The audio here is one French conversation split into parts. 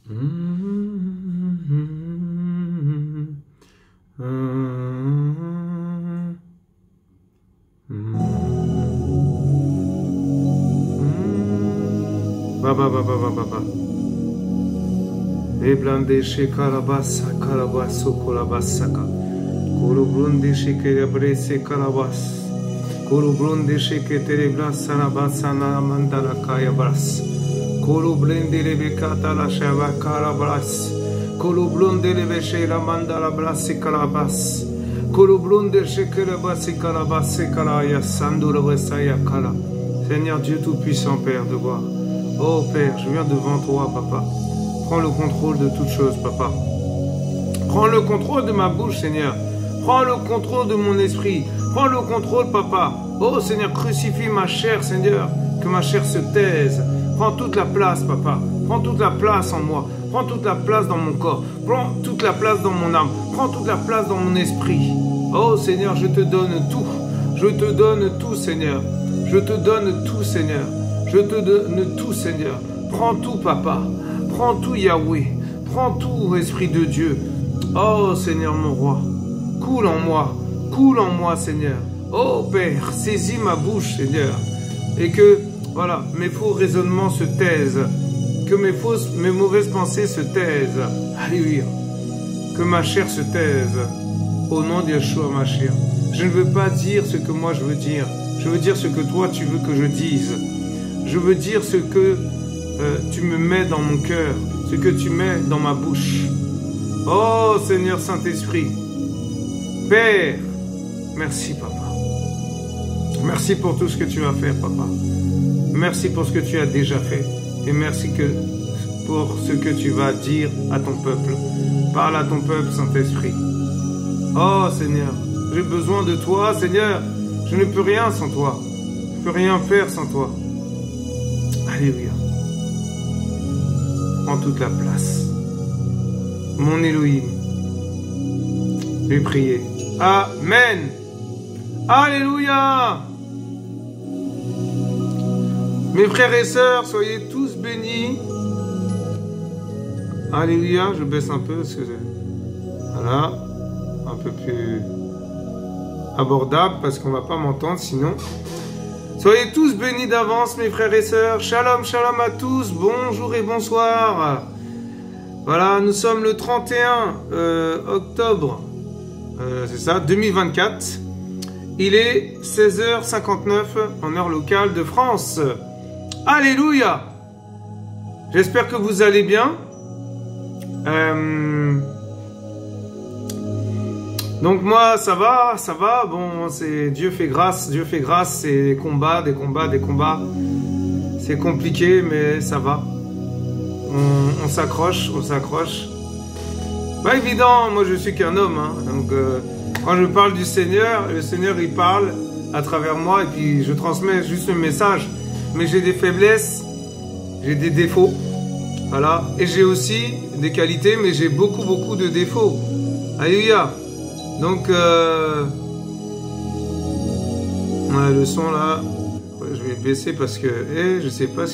Baba. Eblande shekarabasa karabaso kolabasaka. Kurubrunde shekerabrese karabas. Kurubrunde sheketereblas sanabasana mandala kayabras. Kurubrunde lebekata la shava karabras. Kurubrunde lebeshera mandala brasi karabas. Kurubrunde shekerabasi karabase karaya sandura vesaya kala. Seigneur Dieu Tout-Puissant, Père de gloire. Oh Père, je viens devant toi, Papa. Prends le contrôle de toutes choses, Papa. Prends le contrôle de ma bouche, Seigneur. Prends le contrôle de mon esprit. Prends le contrôle, Papa. Oh Seigneur, crucifie ma chair, Seigneur. Que ma chair se taise. Prends toute la place, Papa. Prends toute la place en moi. Prends toute la place dans mon corps. Prends toute la place dans mon âme. Prends toute la place dans mon esprit. Oh Seigneur, je te donne tout. Je te donne tout, Seigneur. Je te donne tout, Seigneur. Je te donne tout, Seigneur. Prends tout, Papa. Prends tout, Yahweh. Prends tout, Esprit de Dieu. Oh, Seigneur, mon roi. Coule en moi. Coule en moi, Seigneur. Oh, Père, saisis ma bouche, Seigneur. Et que, voilà, mes faux raisonnements se taisent. Que mes mauvaises pensées se taisent. Alléluia. Que ma chair se taise. Au nom de Yeshua, ma chair. Je ne veux pas dire ce que moi je veux dire. Je veux dire ce que toi, tu veux que je dise. Je veux dire ce que tu me mets dans mon cœur, ce que tu mets dans ma bouche. Oh Seigneur Saint-Esprit, Père, merci Papa. Merci pour tout ce que tu vas faire, Papa. Merci pour ce que tu as déjà fait. Et merci pour ce que tu vas dire à ton peuple. Parle à ton peuple, Saint-Esprit. Oh Seigneur, j'ai besoin de toi, Seigneur. Je ne peux rien sans toi. Je ne peux rien faire sans toi. Alléluia. Prends toute la place. Mon Elohim. Je vais prier. Amen. Alléluia. Mes frères et sœurs, soyez tous bénis. Alléluia. Je baisse un peu. Voilà. Un peu plus abordable parce qu'on ne va pas m'entendre sinon. Soyez tous bénis d'avance, mes frères et sœurs. Shalom, shalom à tous. Bonjour et bonsoir. Voilà, nous sommes le 31 octobre, c'est ça, 2024. Il est 16h59 en heure locale de France. Alléluia. J'espère que vous allez bien. Donc moi ça va, bon c'est Dieu fait grâce, c'est des combats, c'est compliqué mais ça va, on s'accroche, pas évident, moi je suis qu'un homme, hein. Donc quand je parle du Seigneur, le Seigneur il parle à travers moi et puis je transmets juste le message, mais j'ai des faiblesses, j'ai des défauts, voilà, et j'ai aussi des qualités mais j'ai beaucoup de défauts, alléluia. Donc, le son là, je vais baisser parce que, je sais pas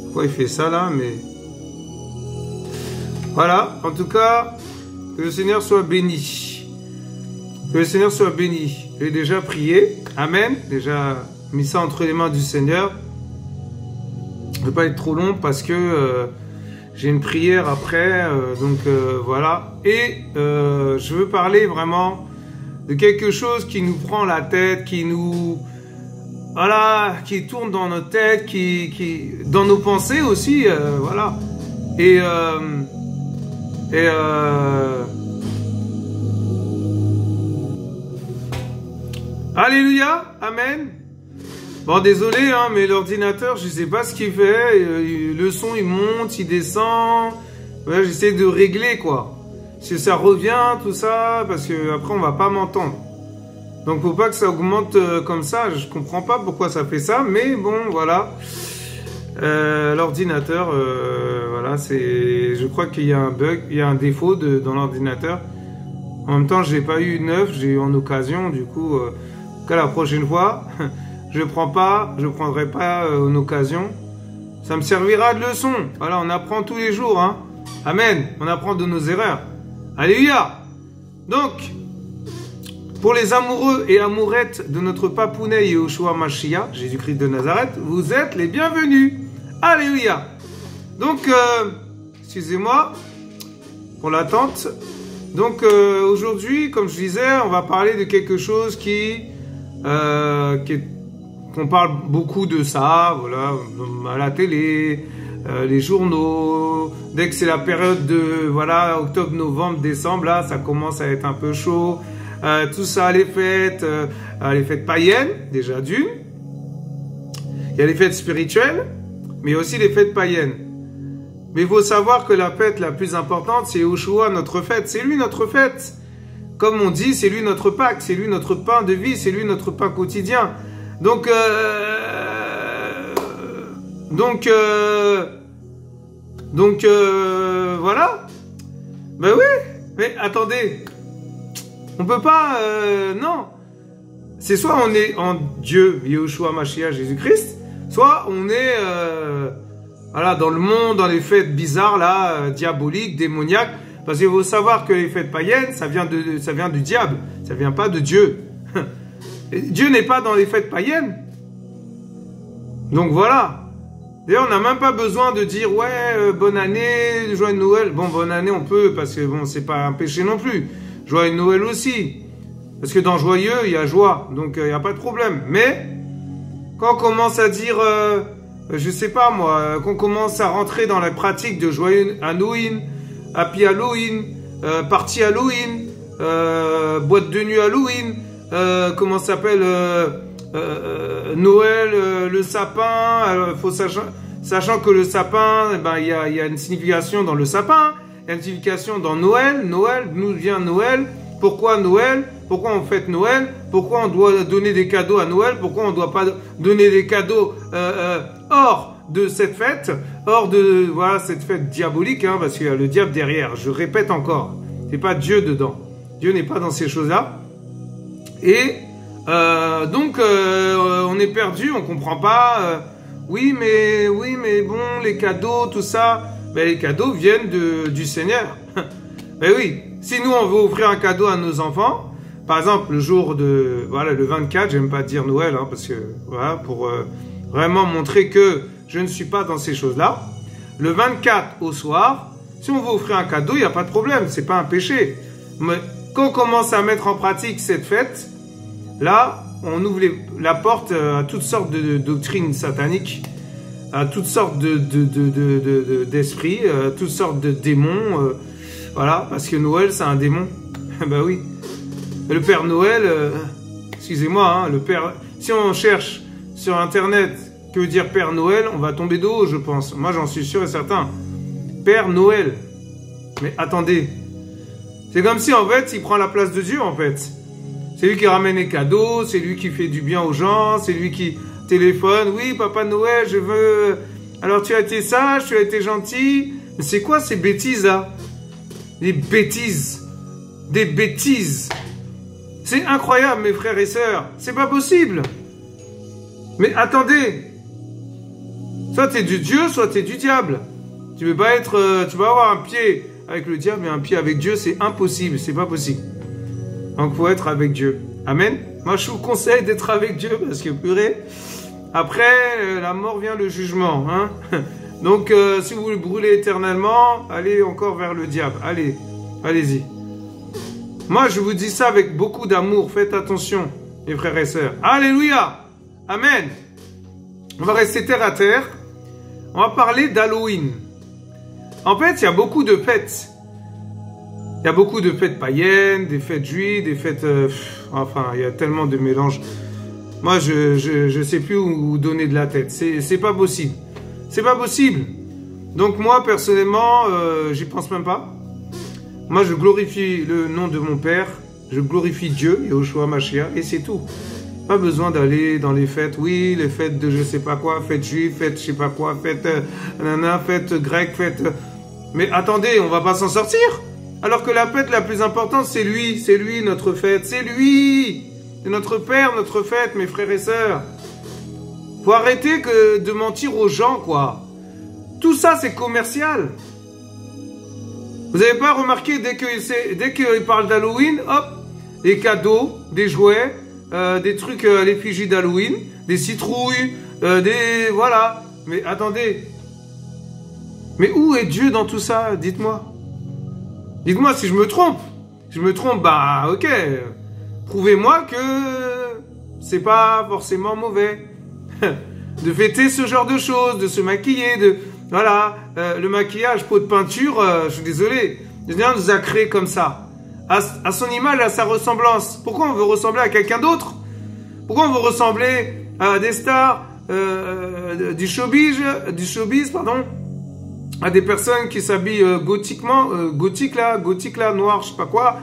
pourquoi il fait ça là, mais voilà. En tout cas, que le Seigneur soit béni. Que le Seigneur soit béni. J'ai déjà prié, amen. Déjà mis ça entre les mains du Seigneur. Je ne vais pas être trop long parce que j'ai une prière après, donc voilà. Et je veux parler vraiment de quelque chose qui nous prend la tête, qui nous... Voilà, qui tourne dans notre tête, qui dans nos pensées aussi, voilà. Alléluia, amen. Bon, désolé, hein, mais l'ordinateur, je sais pas ce qu'il fait. Le son, il monte, il descend. Ouais, j'essaie de régler, quoi. Si ça revient, tout ça, parce que après, on va pas m'entendre. Donc, faut pas que ça augmente comme ça. Je comprends pas pourquoi ça fait ça, mais bon, voilà. L'ordinateur, voilà, c'est. Je crois qu'il y a un bug, il y a un défaut dans l'ordinateur. En même temps, j'ai pas eu neuf, j'ai eu en occasion. Du coup, la prochaine fois. Je prendrai pas en occasion. Ça me servira de leçon. Voilà, on apprend tous les jours, hein. Amen. On apprend de nos erreurs. Alléluia. Donc, pour les amoureux et amourettes de notre papounet Yehoshua Mashiach, Jésus-Christ de Nazareth, vous êtes les bienvenus. Alléluia. Donc, excusez-moi pour l'attente. Donc, aujourd'hui, comme je disais, on va parler de quelque chose qu'on parle beaucoup de ça, voilà, à la télé, les journaux. Dès que c'est la période de, voilà, octobre, novembre, décembre, là, ça commence à être un peu chaud. Tout ça, les fêtes païennes, déjà d'une. Il y a les fêtes spirituelles, mais aussi les fêtes païennes. Mais il faut savoir que la fête la plus importante, c'est Yehoshua, notre fête. C'est lui notre fête. Comme on dit, c'est lui notre Pâques, c'est lui notre pain de vie, c'est lui notre pain quotidien. Donc voilà. Ben oui, mais attendez. On peut pas, non. C'est soit on est en Dieu, Yehoshua Mashiach, Jésus-Christ, soit on est, voilà, dans le monde, dans les fêtes bizarres, là, diaboliques, démoniaques. Parce qu'il faut savoir que les fêtes païennes, ça vient du diable. Ça vient pas de Dieu. Dieu n'est pas dans les fêtes païennes. Donc voilà. D'ailleurs, on n'a même pas besoin de dire, ouais, bonne année, joyeux Noël. Bon, bonne année, on peut, parce que bon, c'est pas un péché non plus. Joyeux Noël aussi. Parce que dans joyeux, il y a joie. Donc, il n'y a pas de problème. Mais, quand on commence à dire, je sais pas moi, qu'on commence à rentrer dans la pratique de joyeux Halloween, Happy Halloween, party Halloween, boîte de nuit Halloween, comment ça s'appelle, Noël, le sapin, sachant que le sapin, eh ben, il y a une signification dans le sapin, il y a une signification dans Noël. Noël, d'où vient Noël? Pourquoi Noël? Pourquoi on fête Noël? Pourquoi on doit donner des cadeaux à Noël? Pourquoi on ne doit pas donner des cadeaux hors de cette fête? Hors de, voilà, cette fête diabolique, hein, parce qu'il y a le diable derrière. Je répète encore, c'est pas Dieu dedans. Dieu n'est pas dans ces choses-là. Et donc, on est perdu, on comprend pas. Oui, mais bon, les cadeaux, tout ça, ben, les cadeaux viennent du Seigneur. Ben oui, si nous on veut offrir un cadeau à nos enfants, par exemple le jour de, voilà, le 24, j'aime pas dire Noël, hein, parce que voilà, pour vraiment montrer que je ne suis pas dans ces choses-là. Le 24 au soir, si on veut offrir un cadeau, il n'y a pas de problème, c'est pas un péché. Mais quand on commence à mettre en pratique cette fête, là, on ouvre la porte à toutes sortes de doctrines sataniques, à toutes sortes d'esprits, à toutes sortes de démons. Voilà, parce que Noël, c'est un démon. Ben oui. Le Père Noël, excusez-moi, hein, le Père... Si on cherche sur Internet que veut dire Père Noël, on va tomber de haut, je pense. Moi, j'en suis sûr et certain. Père Noël. Mais attendez. C'est comme si, en fait, il prend la place de Dieu, en fait. C'est lui qui ramène les cadeaux, c'est lui qui fait du bien aux gens, c'est lui qui téléphone. Oui, Papa Noël, je veux... Alors, tu as été sage, tu as été gentil. Mais c'est quoi ces bêtises-là? Des bêtises. Des bêtises. C'est incroyable, mes frères et sœurs. C'est pas possible. Mais attendez. Soit tu es du Dieu, soit tu es du diable. Tu peux pas être... tu vas avoir un pied avec le diable et un pied avec Dieu. C'est impossible. C'est pas possible. Donc, il faut être avec Dieu. Amen. Moi, je vous conseille d'être avec Dieu parce que, purée, après, la mort vient le jugement. Hein. Donc, si vous voulez brûler éternellement, allez encore vers le diable. Allez, allez-y. Moi, je vous dis ça avec beaucoup d'amour. Faites attention, mes frères et sœurs. Alléluia. Amen. On va rester terre à terre. On va parler d'Halloween. En fait, il y a beaucoup de fêtes. Il y a beaucoup de fêtes païennes, des fêtes juives, des fêtes... enfin, il y a tellement de mélanges. Moi, je sais plus où donner de la tête. C'est pas possible. C'est pas possible. Donc moi, personnellement, j'y pense même pas. Moi, je glorifie le nom de mon Père. Je glorifie Dieu, Yehoshua Mashiach, et c'est tout. Pas besoin d'aller dans les fêtes. Oui, les fêtes de je sais pas quoi, fêtes juives, fêtes je sais pas quoi, fêtes fêtes grecques, fêtes... Mais attendez, on va pas s'en sortir. Alors que la fête la plus importante, c'est lui notre fête, c'est lui. C'est notre Père, notre fête, mes frères et sœurs. Faut arrêter de mentir aux gens, quoi. Tout ça, c'est commercial. Vous n'avez pas remarqué, dès qu'il parle d'Halloween, hop, des cadeaux, des jouets, des trucs à l'effigie d'Halloween, des citrouilles, voilà. Mais attendez. Mais où est Dieu dans tout ça? Dites-moi. Dites-moi si je me trompe. Si je me trompe, bah ok. Prouvez-moi que c'est pas forcément mauvais de fêter ce genre de choses, de se maquiller, voilà, le maquillage, pot de peinture, je suis désolé. Dieu nous a créé comme ça, à son image, à sa ressemblance. Pourquoi on veut ressembler à quelqu'un d'autre? Pourquoi on veut ressembler à des stars du showbiz, pardon, à des personnes qui s'habillent gothique là, noir, je sais pas quoi,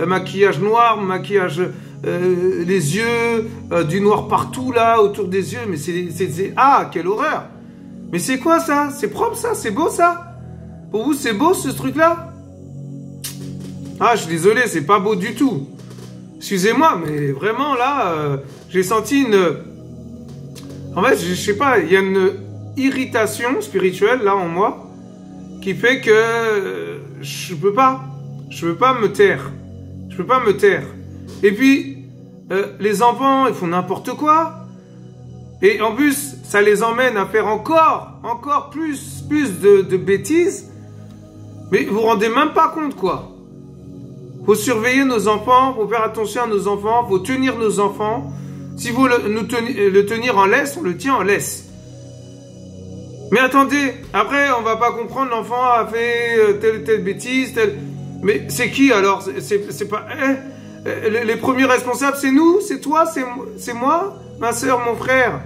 maquillage noir, maquillage les yeux, du noir partout là, autour des yeux, mais ah, quelle horreur! Mais c'est quoi ça? C'est propre ça? C'est beau ça? Pour vous, c'est beau ce truc-là? Ah, je suis désolé, c'est pas beau du tout. Excusez-moi, mais vraiment là, j'ai senti une... En fait, je sais pas, il y a une irritation spirituelle là en moi qui fait que je peux pas me taire. Je peux pas me taire. Et puis, les enfants, ils font n'importe quoi. Et en plus, ça les emmène à faire encore plus de bêtises. Mais vous vous rendez même pas compte, quoi. Faut surveiller nos enfants, faut faire attention à nos enfants, faut tenir nos enfants. Si vous le tenir en laisse, on le tient en laisse. Mais attendez, après, on va pas comprendre, l'enfant a fait telle bêtise, Mais c'est qui alors? C'est pas... les premiers responsables, c'est nous, c'est toi, c'est moi, ma soeur, mon frère.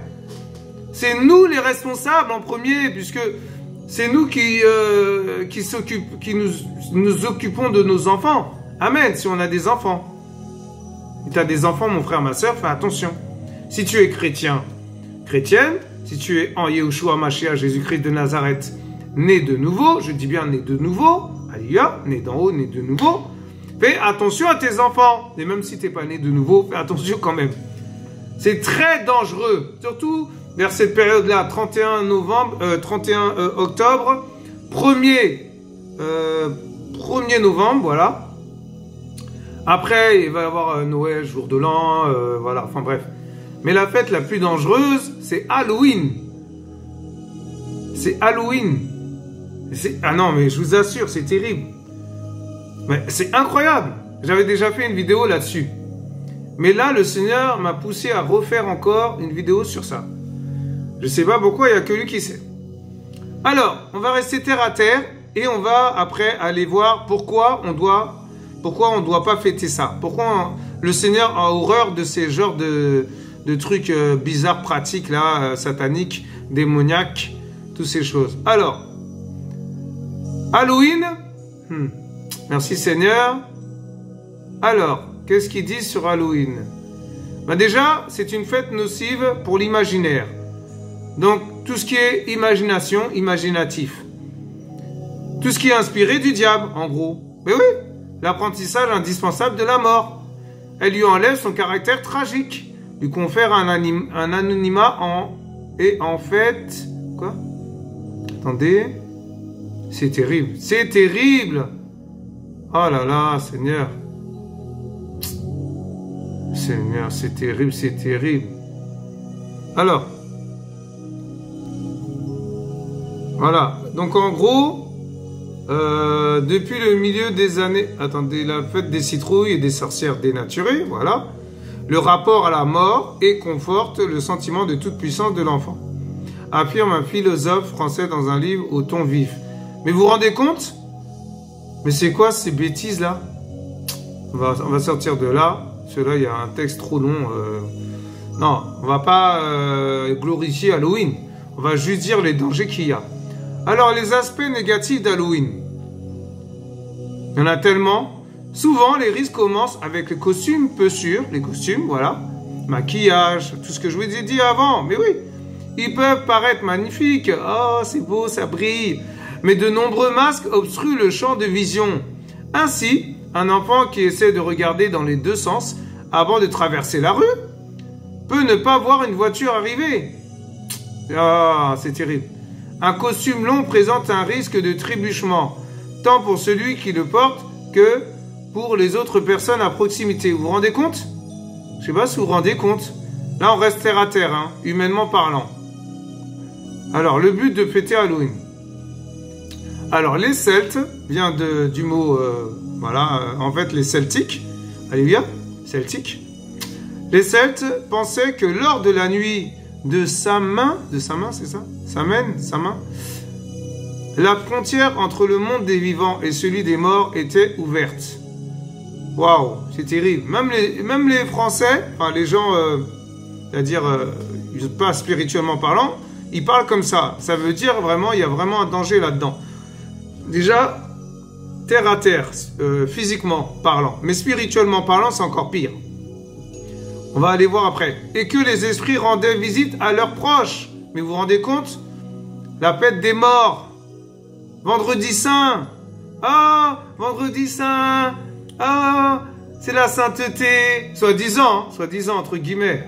C'est nous les responsables en premier, puisque c'est nous qui nous occupons de nos enfants. Amen, si on a des enfants. Si tu as des enfants, mon frère, ma soeur, fais attention. Si tu es chrétien, chrétienne, si tu es en Yeshua Mashiach, Jésus-Christ de Nazareth, né de nouveau, je dis bien né de nouveau, alléluia, né d'en haut, né de nouveau, fais attention à tes enfants. Et même si tu n'es pas né de nouveau, fais attention quand même. C'est très dangereux, surtout vers cette période-là, 31 octobre, 1er novembre, voilà. Après, il va y avoir Noël, jour de l'an, voilà, enfin bref. Mais la fête la plus dangereuse, c'est Halloween. C'est Halloween. Ah non, mais je vous assure, c'est terrible. Mais c'est incroyable. J'avais déjà fait une vidéo là-dessus. Mais là, le Seigneur m'a poussé à refaire encore une vidéo sur ça. Je ne sais pas pourquoi, il n'y a que lui qui sait. Alors, on va rester terre à terre et on va après aller voir pourquoi on doit pas fêter ça. Pourquoi le Seigneur a horreur de ces genres de trucs bizarres, pratiques, là, sataniques, démoniaques, toutes ces choses. Alors, Halloween, merci Seigneur. Alors, qu'est-ce qu'ils disent sur Halloween? Ben déjà, c'est une fête nocive pour l'imaginaire. Donc, tout ce qui est imagination, imaginatif. Tout ce qui est inspiré du diable, en gros. Mais oui, l'apprentissage indispensable de la mort. Elle lui enlève son caractère tragique, lui confère un anonymat en fait... Quoi? Attendez. C'est terrible. C'est terrible. Oh là là, Seigneur. Seigneur, c'est terrible, c'est terrible. Alors. Voilà. Donc en gros... depuis le milieu des années... Attendez, la fête des citrouilles et des sorcières dénaturées, voilà. Le rapport à la mort et conforte le sentiment de toute puissance de l'enfant. Affirme un philosophe français dans un livre au ton vif. Mais vous vous rendez compte? Mais c'est quoi ces bêtises-là? On va sortir de là. Parce que là, il y a un texte trop long. Non, on va pas glorifier Halloween. On va juste dire les dangers qu'il y a. Alors, les aspects négatifs d'Halloween. Il y en a tellement. Souvent, les risques commencent avec les costumes peu sûrs. Les costumes, voilà. Maquillage, tout ce que je vous ai dit avant. Mais oui, ils peuvent paraître magnifiques. Oh, c'est beau, ça brille. Mais de nombreux masques obstruent le champ de vision. Ainsi, un enfant qui essaie de regarder dans les deux sens avant de traverser la rue peut ne pas voir une voiture arriver. Ah, c'est terrible. Un costume long présente un risque de trébuchement. tant pour celui qui le porte que pour les autres personnes à proximité. Vous vous rendez compte? Je sais pas si vous vous rendez compte. Là, on reste terre à terre, hein, humainement parlant. Alors, le but de fêter Halloween. Alors, les Celtes, vient du mot, en fait, les Celtiques. Alléluia, Celtiques. Les Celtes pensaient que lors de la nuit de Samhain, c'est ça? Samhain, la frontière entre le monde des vivants et celui des morts était ouverte. Waouh, c'est terrible. Même les Français, enfin les gens, c'est-à-dire pas spirituellement parlant, ils parlent comme ça. Ça veut dire vraiment, il y a vraiment un danger là-dedans. Déjà, terre à terre, physiquement parlant. Mais spirituellement parlant, c'est encore pire. On va aller voir après. Et que les esprits rendaient visite à leurs proches. Mais vous vous rendez compte? La fête des morts. Vendredi saint. Ah, vendredi saint. Ah, c'est la sainteté. Soi-disant, entre guillemets.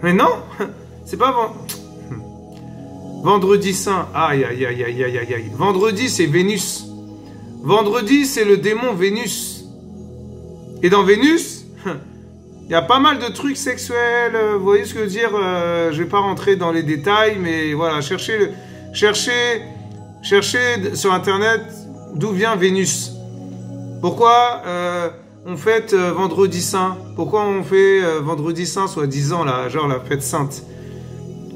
Mais non, c'est pas vendredi saint. Aïe, aïe, aïe, aïe, aïe, aïe, aïe. Vendredi, c'est Vénus. Vendredi, c'est le démon Vénus. Et dans Vénus, il y a pas mal de trucs sexuels. Vous voyez ce que je veux dire? Je vais pas rentrer dans les détails, mais voilà, cherchez sur Internet d'où vient Vénus. Pourquoi on fête vendredi saint? Pourquoi on fait vendredi saint, soi-disant, là, genre la fête sainte?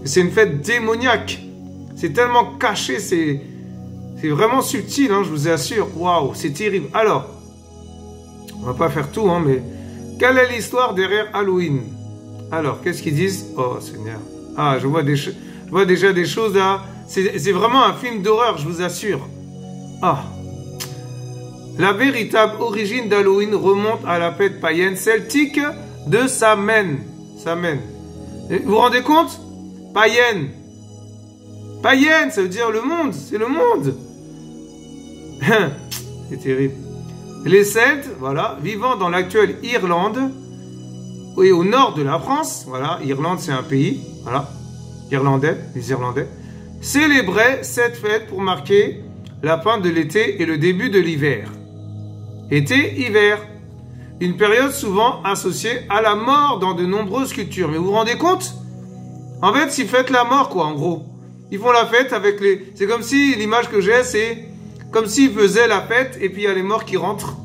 C'est une fête démoniaque. C'est tellement caché, c'est vraiment subtil, hein, je vous assure. Waouh, c'est terrible. Alors, on va pas faire tout, hein, mais quelle est l'histoire derrière Halloween? Alors, qu'est-ce qu'ils disent? Oh, Seigneur. Ah, je vois déjà des choses là. C'est vraiment un film d'horreur, je vous assure. Ah. La véritable origine d'Halloween remonte à la fête païenne celtique de Samhain. Vous vous rendez compte? Païenne. Païenne, ça veut dire le monde. C'est le monde. C'est terrible. Les Celtes, voilà, vivant dans l'actuelle Irlande, et au nord de la France, voilà, Irlande c'est un pays, voilà, irlandais, les Irlandais, célébraient cette fête pour marquer la fin de l'été et le début de l'hiver. Été-hiver, une période souvent associée à la mort dans de nombreuses cultures. Mais vous vous rendez compte? En fait, ils fêtent la mort, quoi, en gros. Ils font la fête avec les... C'est comme si, l'image que j'ai, c'est comme s'ils faisaient la fête et puis il y a les morts qui rentrent.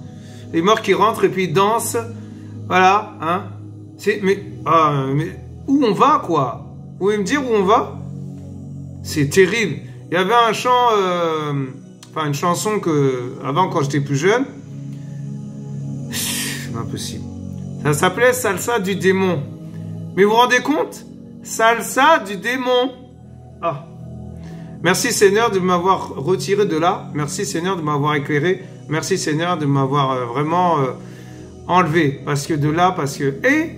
Les morts qui rentrent et puis ils dansent. Voilà, hein. Mais où on va, quoi? Vous pouvez me dire où on va? C'est terrible. Il y avait un chant, une chanson que, avant, quand j'étais plus jeune, c'est impossible. Ça s'appelait Salsa du démon. Mais vous vous rendez compte? Salsa du démon. Ah. Merci Seigneur de m'avoir retiré de là. Merci Seigneur de m'avoir éclairé. Merci Seigneur de m'avoir vraiment enlevé. Et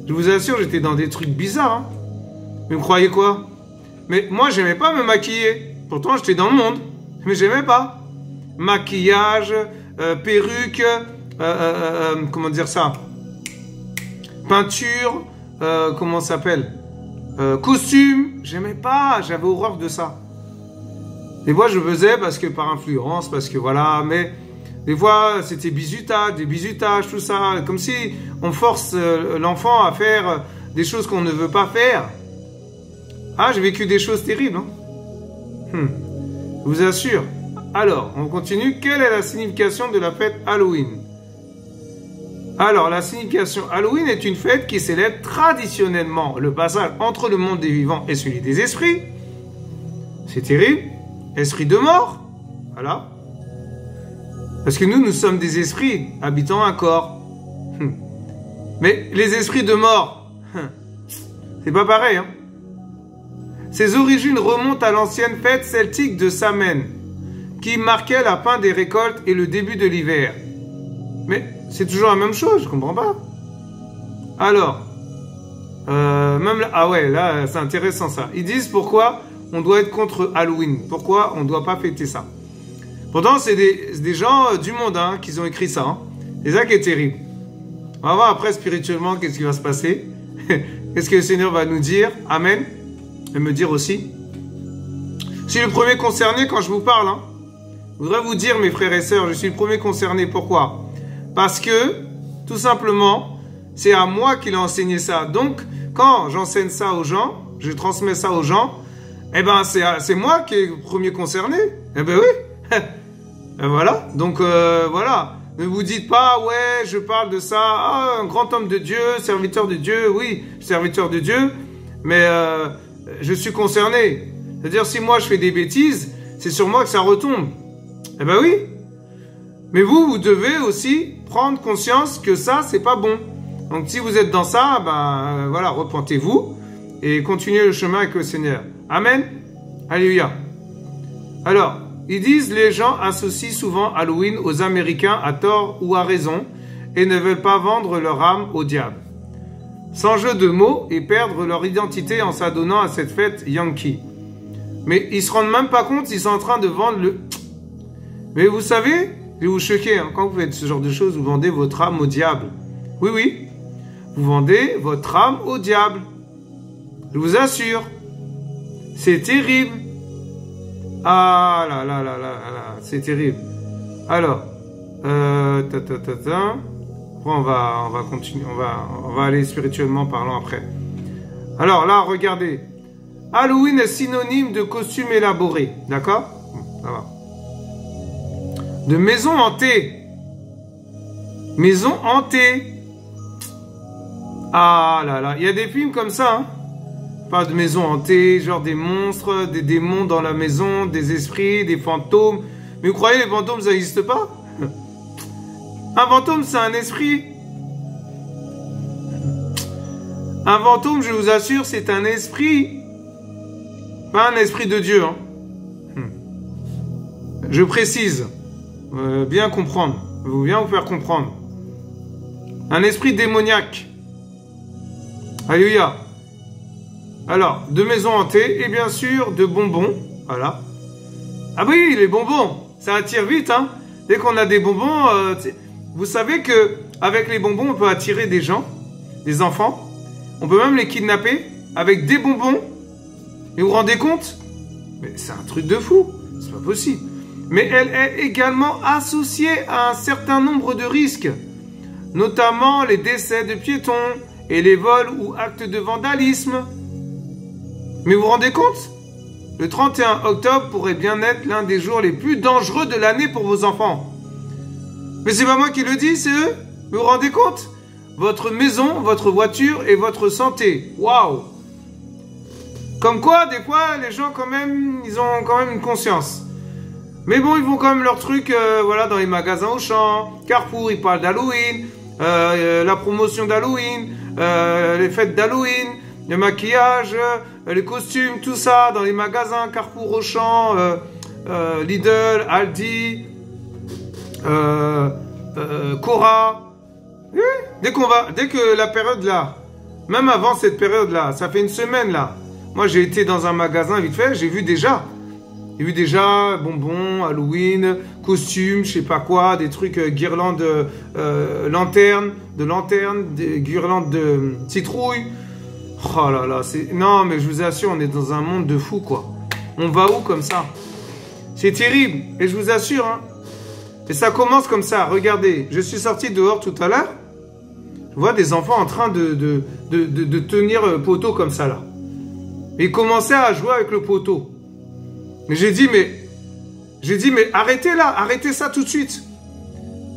je vous assure, j'étais dans des trucs bizarres. Hein. Mais vous croyez quoi? Mais moi, j'aimais pas me maquiller. Pourtant, j'étais dans le monde. Mais j'aimais pas. Maquillage, perruque, comment dire ça? Peinture, comment ça s'appelle? Costume. J'aimais pas. J'avais horreur de ça. Des fois, je faisais parce que par influence, parce que voilà, mais des fois, c'était des bisutages, tout ça. Comme si on force l'enfant à faire des choses qu'on ne veut pas faire. Ah, j'ai vécu des choses terribles. Hein. Je vous assure. Alors, on continue. Quelle est la signification de la fête Halloween? Alors, la signification Halloween est une fête qui célèbre traditionnellement le passage entre le monde des vivants et celui des esprits. C'est terrible. Esprit de mort. Voilà. Parce que nous sommes des esprits habitant un corps. Mais les esprits de mort, c'est pas pareil. Hein. Ses origines remontent à l'ancienne fête celtique de Samhain, qui marquait la fin des récoltes et le début de l'hiver. Mais c'est toujours la même chose, je comprends pas. Alors, même là, ah ouais, là, c'est intéressant ça. Ils disent pourquoi on doit être contre Halloween. Pourquoi on ne doit pas fêter ça? Pourtant, c'est des gens du monde hein, qui ont écrit ça. Hein. C'est ça qui est terrible. On va voir après spirituellement qu'est-ce qui va se passer. Qu'est-ce que le Seigneur va nous dire? Amen. Et me dire aussi. Je suis le premier concerné quand je vous parle. Hein. Je voudrais vous dire, mes frères et sœurs, je suis le premier concerné. Pourquoi? Parce que, tout simplement, c'est à moi qu'il a enseigné ça. Donc, quand j'enseigne ça aux gens, je transmets ça aux gens, eh ben, c'est moi qui est le premier concerné. Eh ben oui. Et voilà. Donc, voilà. Ne vous dites pas, ouais, je parle de ça, ah, un grand homme de Dieu, serviteur de Dieu, oui, serviteur de Dieu, mais je suis concerné. C'est-à-dire, si moi je fais des bêtises, c'est sur moi que ça retombe. Eh ben oui. Mais vous devez aussi prendre conscience que ça, c'est pas bon. Donc, si vous êtes dans ça, ben voilà, repentez-vous et continuez le chemin avec le Seigneur. Amen. Alléluia. Alors, ils disent, les gens associent souvent Halloween aux Américains à tort ou à raison et ne veulent pas vendre leur âme au diable. Sans jeu de mots et perdre leur identité en s'adonnant à cette fête yankee. Mais ils se rendent même pas compte, ils sont en train de vendre le... Mais vous savez, je vais vous choquer, hein, quand vous faites ce genre de choses, vous vendez votre âme au diable. Oui, oui, vous vendez votre âme au diable. Je vous assure, c'est terrible. Ah là là là là là, c'est terrible. Alors, on va continuer, on va aller spirituellement parlant après. Alors là, regardez. Halloween est synonyme de costume élaboré, d'accord? Ça va. De maison hantée. Maison hantée. Ah là là, il y a des films comme ça, hein? Pas de maison hantée, genre des monstres, des démons dans la maison, des esprits, des fantômes. Mais vous croyez les fantômes, ça n'existe pas? Un fantôme, c'est un esprit. Un fantôme, je vous assure, c'est un esprit. Pas un esprit de Dieu. Hein. Je précise. Bien comprendre. Bien vous faire comprendre. Un esprit démoniaque. Alléluia. Alors, de maisons hantées et bien sûr de bonbons. Voilà. Ah oui, les bonbons, ça attire vite. Hein. Dès qu'on a des bonbons, vous savez que avec les bonbons, on peut attirer des gens, des enfants. On peut même les kidnapper avec des bonbons. Et vous vous rendez compte? Mais c'est un truc de fou. C'est pas possible. Mais elle est également associée à un certain nombre de risques. Notamment les décès de piétons et les vols ou actes de vandalisme. Mais vous vous rendez compte? Le 31 octobre pourrait bien être l'un des jours les plus dangereux de l'année pour vos enfants. Mais c'est pas moi qui le dis, c'est eux. Vous vous rendez compte? Votre maison, votre voiture et votre santé. Waouh! Comme quoi, des fois, les gens, quand même, ils ont quand même une conscience. Mais bon, ils font quand même leur truc, voilà, dans les magasins Auchan, Carrefour, ils parlent d'Halloween, la promotion d'Halloween, les fêtes d'Halloween, le maquillage, les costumes, tout ça, dans les magasins Carrefour, Auchan, Lidl, Aldi, Cora. Oui, dès que la période là, même avant cette période là, ça fait une semaine là. Moi j'ai été dans un magasin vite fait, j'ai vu déjà bonbons, Halloween, costumes, je sais pas quoi, des trucs guirlandes, lanternes, des guirlandes de citrouille. Oh là là, non mais je vous assure, on est dans un monde de fous quoi. On va où comme ça? C'est terrible, et je vous assure, hein. Et ça commence comme ça, regardez, je suis sorti dehors tout à l'heure, je vois des enfants en train de tenir poteau comme ça là. Et ils commençaient à jouer avec le poteau. Mais j'ai dit, mais arrêtez là, arrêtez ça tout de suite.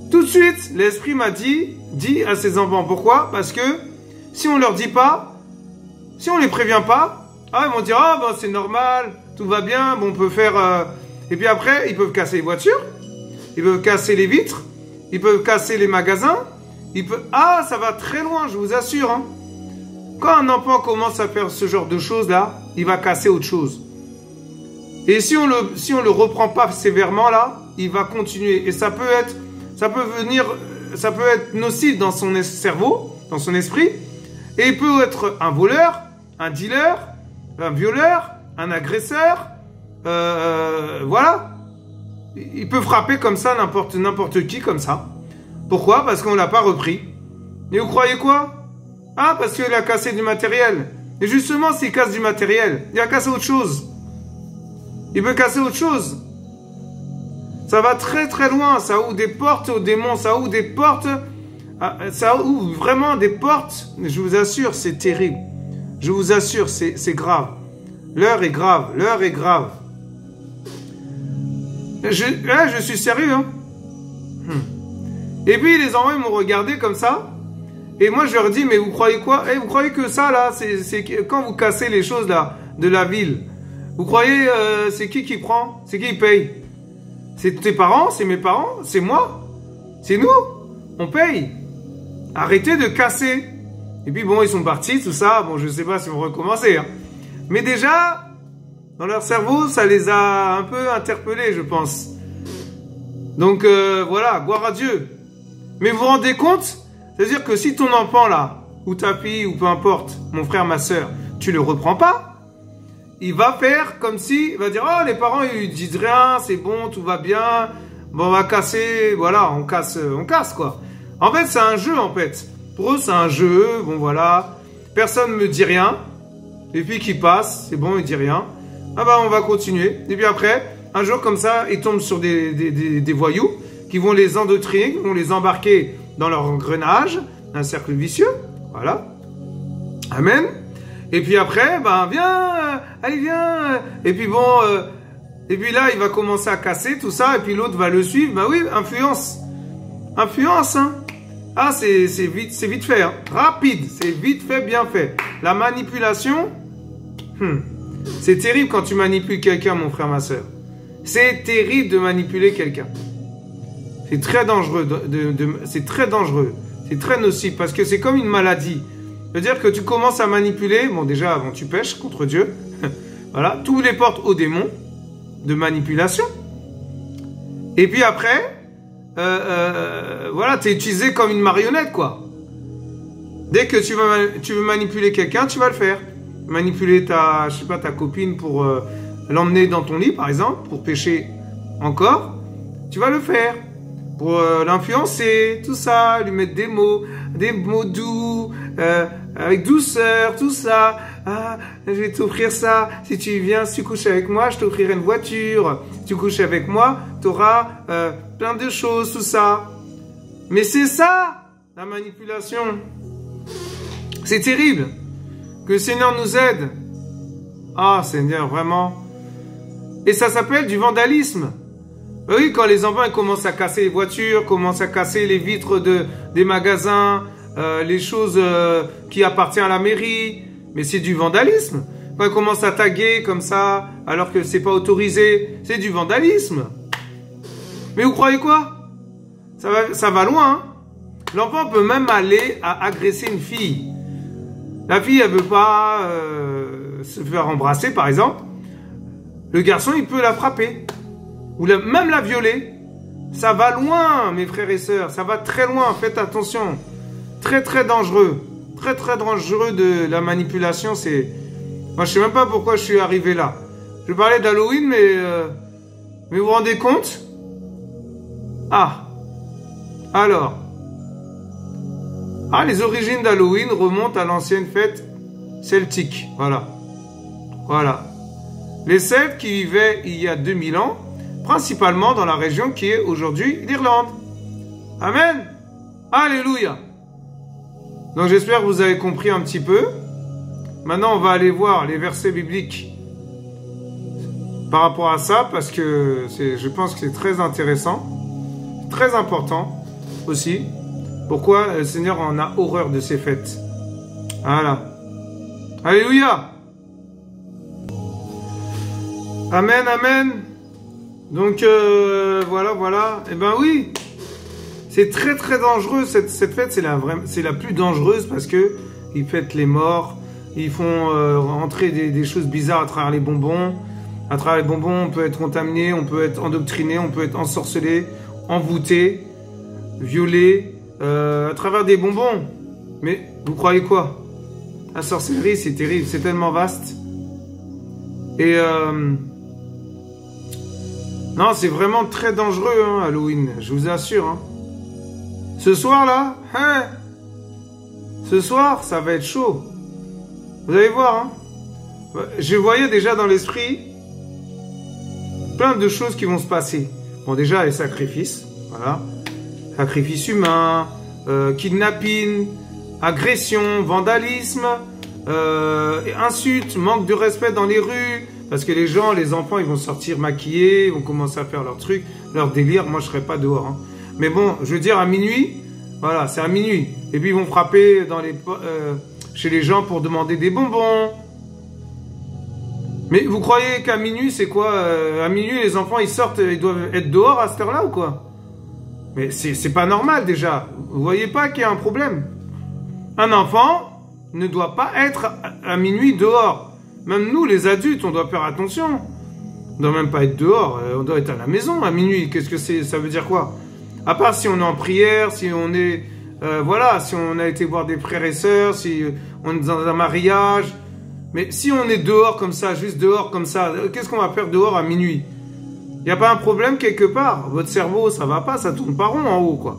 Tout de suite, l'esprit m'a dit à ces enfants. Pourquoi? Parce que si on leur dit pas, si on les prévient pas, ils vont dire, ah ben c'est normal, tout va bien, bon on peut faire... Et puis après, ils peuvent casser les voitures, ils peuvent casser les vitres, ils peuvent casser les magasins, ah, ça va très loin, je vous assure, hein. Quand un enfant commence à faire ce genre de choses-là, il va casser autre chose. Et si on le reprend pas sévèrement là, il va continuer. Et ça peut être nocif dans son cerveau, dans son esprit. Et il peut être un voleur, un dealer, un violeur, un agresseur. Voilà. Il peut frapper comme ça n'importe qui comme ça. Pourquoi? Parce qu'on l'a pas repris. Et vous croyez quoi? Ah, parce qu'il a cassé du matériel. Et justement, s'il casse du matériel, il a cassé autre chose. Il peut casser autre chose. Ça va très très loin, ça ouvre des portes aux démons, ça ouvre des portes, ça ouvre vraiment des portes. Je vous assure, c'est terrible. Je vous assure, c'est grave. L'heure est grave, l'heure est grave. Là, je suis sérieux. Hein. Et puis les enfants ils m'ont regardé comme ça. Et moi je leur dis, mais vous croyez quoi? Vous croyez que ça là, c'est quand vous cassez les choses là de la ville, vous croyez c'est qui prend? C'est qui paye? C'est tes parents? C'est mes parents? C'est moi? C'est nous? On paye. Arrêtez de casser. Et puis bon, ils sont partis, tout ça. Bon, je sais pas si vont recommencer. Hein. Mais déjà, dans leur cerveau, ça les a un peu interpellés, je pense. Donc voilà, gloire à Dieu. Mais vous vous rendez compte? C'est-à-dire que si ton enfant là, ou ta fille, ou peu importe, mon frère, ma soeur, tu le reprends pas, il va faire comme si, il va dire, oh, les parents, ils disent rien, c'est bon, tout va bien, bon, on va casser, voilà, on casse quoi. En fait, c'est un jeu, en fait. Pour eux, c'est un jeu, bon, voilà, personne ne me dit rien, et puis qui passe, c'est bon, il dit rien, ah bah, on va continuer, et puis après, un jour comme ça, ils tombent sur des voyous, qui vont les endoctriner, qui vont les embarquer dans leur engrenage, un cercle vicieux, voilà, amen. Et puis après, ben viens, allez viens. Et puis bon, et puis là il va commencer à casser tout ça, et puis l'autre va le suivre. Ben oui, influence, hein. Ah c'est vite fait, hein. Rapide, c'est vite fait, bien fait. La manipulation, c'est terrible quand tu manipules quelqu'un, mon frère, ma soeur. C'est terrible de manipuler quelqu'un. C'est très dangereux, c'est très dangereux, c'est très nocif parce que c'est comme une maladie. C'est-à-dire que tu commences à manipuler, bon déjà avant tu pêches contre Dieu, voilà, tous les portes aux démons de manipulation. Et puis après, voilà, tu es utilisé comme une marionnette quoi. Dès que tu veux manipuler quelqu'un, tu vas le faire. Manipuler ta copine pour l'emmener dans ton lit par exemple, pour pêcher encore, tu vas le faire. Pour l'influencer, tout ça, lui mettre des mots doux, avec douceur, tout ça. Ah, je vais t'offrir ça. Si tu viens, si tu couches avec moi, je t'offrirai une voiture. Si tu couches avec moi, tu auras plein de choses, tout ça. Mais c'est ça, la manipulation. C'est terrible. Que le Seigneur nous aide. Ah, Seigneur, vraiment. Et ça s'appelle du vandalisme. Oui, quand les enfants commencent à casser les voitures, commencent à casser les vitres des magasins, les choses qui appartiennent à la mairie, mais c'est du vandalisme. Quand ils commencent à taguer comme ça, alors que c'est pas autorisé, c'est du vandalisme. Mais vous croyez quoi? Ça va loin. Hein. L'enfant peut même aller à agresser une fille. La fille, elle veut pas se faire embrasser, par exemple. Le garçon, il peut la frapper. Ou même la violer. Ça va loin, mes frères et sœurs. Ça va très loin. Faites attention. Très, très dangereux. Très, très dangereux de la manipulation. C'est... Moi, je sais même pas pourquoi je suis arrivé là. Je parlais d'Halloween, mais vous vous rendez compte? Ah. Alors. Ah, les origines d'Halloween remontent à l'ancienne fête celtique. Voilà. Voilà. Les Celtes qui vivaient il y a 2000 ans, principalement dans la région qui est aujourd'hui l'Irlande. Amen. Alléluia. Donc j'espère que vous avez compris un petit peu. Maintenant, on va aller voir les versets bibliques par rapport à ça, parce que je pense que c'est très intéressant, très important aussi. Pourquoi le Seigneur en a horreur de ces fêtes. Voilà. Alléluia. Amen, amen. Donc, voilà. Eh ben oui, c'est très, très dangereux. Cette fête, c'est la plus dangereuse parce que ils fêtent les morts. Ils font entrer des choses bizarres à travers les bonbons. À travers les bonbons, on peut être contaminé, on peut être endoctriné, on peut être ensorcelé, envoûté, violé, à travers des bonbons. Mais vous croyez quoi? La sorcellerie, c'est terrible, c'est tellement vaste. Et non, c'est vraiment très dangereux, hein, Halloween, je vous assure. Hein. Ce soir-là, ce soir, ça va être chaud. Vous allez voir, hein. Je voyais déjà dans l'esprit plein de choses qui vont se passer. Bon, déjà, les sacrifices, voilà. Sacrifices humains, kidnapping, agression, vandalisme, insultes, manque de respect dans les rues. Parce que les gens, les enfants, ils vont sortir maquillés, ils vont commencer à faire leurs trucs, leur délire. Moi, je serais pas dehors. Hein. Mais bon, je veux dire, à minuit, voilà, c'est à minuit. Et puis, ils vont frapper chez les gens pour demander des bonbons. Mais vous croyez qu'à minuit, c'est quoi à minuit, les enfants, ils sortent, ils doivent être dehors à cette heure-là ou quoi? Mais c'est pas normal, déjà. Vous voyez pas qu'il y a un problème? Un enfant ne doit pas être à minuit dehors. Même nous, les adultes, on doit faire attention. On doit même pas être dehors. On doit être à la maison à minuit. Qu'est-ce que c'est? Ça veut dire quoi? À part si on est en prière, si on est... voilà, si on a été voir des frères et sœurs, si on est dans un mariage. Mais si on est dehors comme ça, juste dehors comme ça, qu'est-ce qu'on va faire dehors à minuit? Il n'y a pas un problème quelque part? Votre cerveau, ça va pas, ça tourne pas rond en haut, quoi.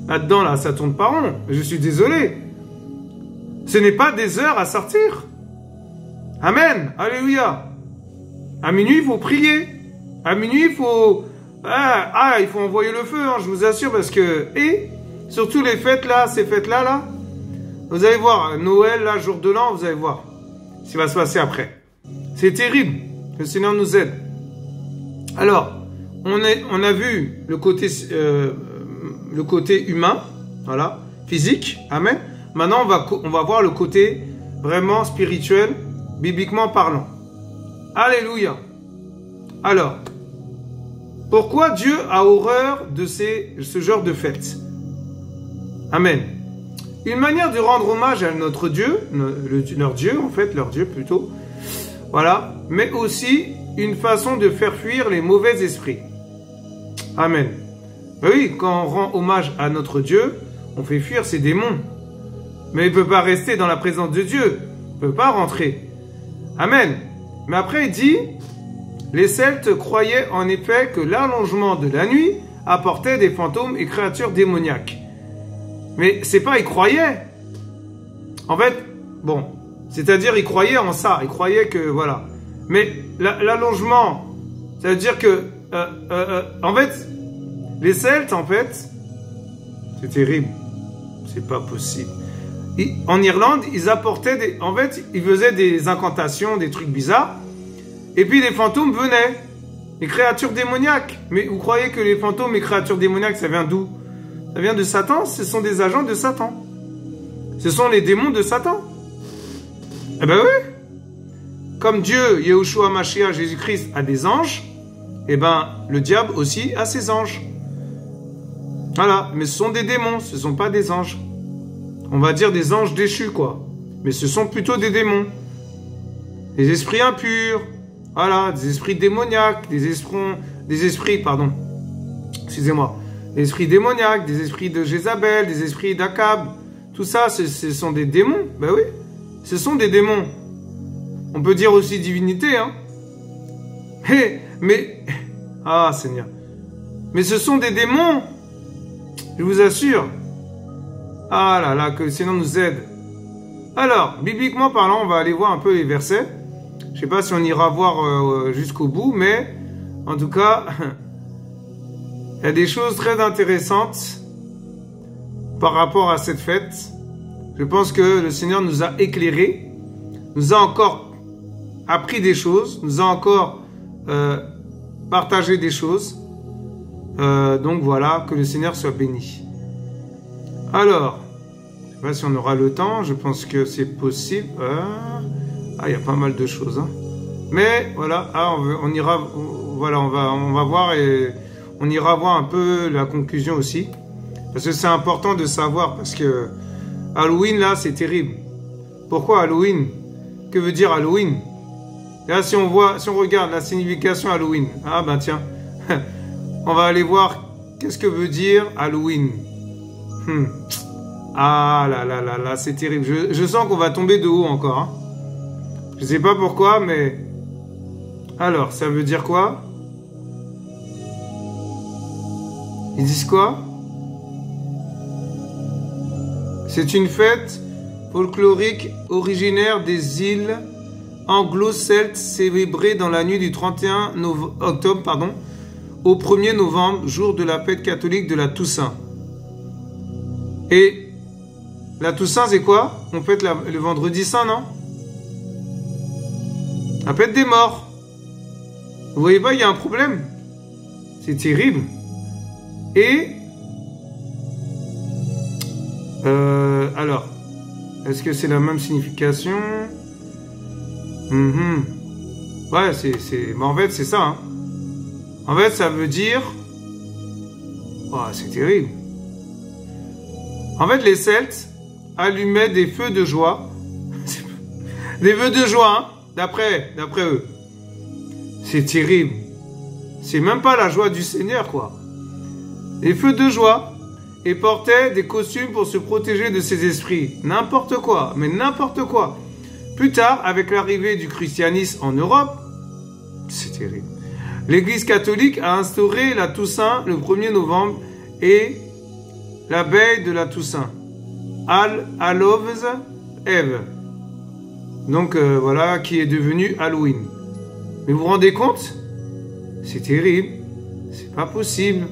Là-dedans, là, ça tourne pas rond. Je suis désolé. Ce n'est pas des heures à sortir. Amen. Alléluia. À minuit, il faut prier. À minuit, il faut... il faut envoyer le feu, hein, je vous assure, parce que... Et, surtout les fêtes, là, ces fêtes-là, là, vous allez voir, Noël, là, jour de l'an, vous allez voir ce qui va se passer après. C'est terrible. Que le Seigneur nous aide. Alors, on a vu le côté humain, voilà, physique, amen. Maintenant, on va voir le côté vraiment spirituel, bibliquement parlant. Alléluia. Alors, pourquoi Dieu a horreur de ce genre de fêtes? Amen. Une manière de rendre hommage à notre Dieu, leur Dieu en fait, leur Dieu plutôt, voilà, mais aussi une façon de faire fuir les mauvais esprits. Amen. Ben oui, quand on rend hommage à notre Dieu, on fait fuir ces démons. Mais il ne peut pas rester dans la présence de Dieu. Il ne peut pas rentrer. Amen. Mais après, il dit, les Celtes croyaient en effet que l'allongement de la nuit apportait des fantômes et créatures démoniaques. Mais c'est pas ils croyaient. En fait, bon, c'est-à-dire ils croyaient en ça. Ils croyaient que, voilà. Mais l'allongement, ça veut dire que, en fait, les Celtes, en fait, c'est terrible. C'est pas possible. En Irlande, ils apportaient en fait, ils faisaient des incantations, des trucs bizarres. Et puis les fantômes venaient. Les créatures démoniaques. Mais vous croyez que les fantômes et créatures démoniaques, ça vient d'où? Ça vient de Satan. Ce sont des agents de Satan. Ce sont les démons de Satan. Eh ben oui. Comme Dieu, Yahushua Mashiach, Jésus-Christ, a des anges, eh ben le diable aussi a ses anges. Voilà. Mais ce sont des démons, ce ne sont pas des anges. On va dire des anges déchus, quoi. Mais ce sont plutôt des démons. Des esprits impurs. Voilà, des esprits démoniaques, des esprits, pardon. Excusez-moi. Des esprits démoniaques, des esprits de Jézabel, des esprits d'Akab. Tout ça, ce sont des démons. Ben oui, ce sont des démons. On peut dire aussi divinité, hein. Mais, ah Seigneur. Mais ce sont des démons. Je vous assure. Ah là là, que le Seigneur nous aide. Alors, bibliquement parlant, on va aller voir un peu les versets. Je ne sais pas si on ira voir jusqu'au bout, mais en tout cas, il y a des choses très intéressantes par rapport à cette fête. Je pense que le Seigneur nous a éclairés, nous a encore appris des choses, nous a encore partagé des choses. Donc voilà, que le Seigneur soit béni. Alors, je ne sais pas si on aura le temps, je pense que c'est possible. Il y a pas mal de choses. Hein. Mais voilà, on ira, voilà, on va voir et on ira voir un peu la conclusion aussi. Parce que c'est important de savoir, parce que Halloween, là, c'est terrible. Pourquoi Halloween? Que veut dire Halloween? Là, si on regarde la signification Halloween, ah ben tiens, on va aller voir qu'est-ce que veut dire Halloween. Ah là là là là, c'est terrible. Je sens qu'on va tomber de haut encore. Hein. Je sais pas pourquoi, mais... Alors, ça veut dire quoi? Ils disent quoi? C'est une fête folklorique originaire des îles anglo-celtes célébrée dans la nuit du 31 octobre au 1er novembre, jour de la fête catholique de la Toussaint. Et la Toussaint, c'est quoi? On fête le vendredi saint, non? La fête des morts. Vous voyez pas, il y a un problème. C'est terrible. Et... alors, est-ce que c'est la même signification? Ouais, mais en fait, c'est ça. Hein. En fait, ça veut dire... Oh, c'est terrible. En fait, les Celtes allumaient des feux de joie. Des feux de joie, hein, d'après eux. C'est terrible. C'est même pas la joie du Seigneur, quoi. Des feux de joie. Et portaient des costumes pour se protéger de ces esprits. N'importe quoi, mais n'importe quoi. Plus tard, avec l'arrivée du christianisme en Europe, c'est terrible. L'Église catholique a instauré la Toussaint le 1er novembre et la veille de la Toussaint. Hallows Eve. Donc voilà, qui est devenu Halloween. Mais vous vous rendez compte? C'est terrible. C'est pas possible.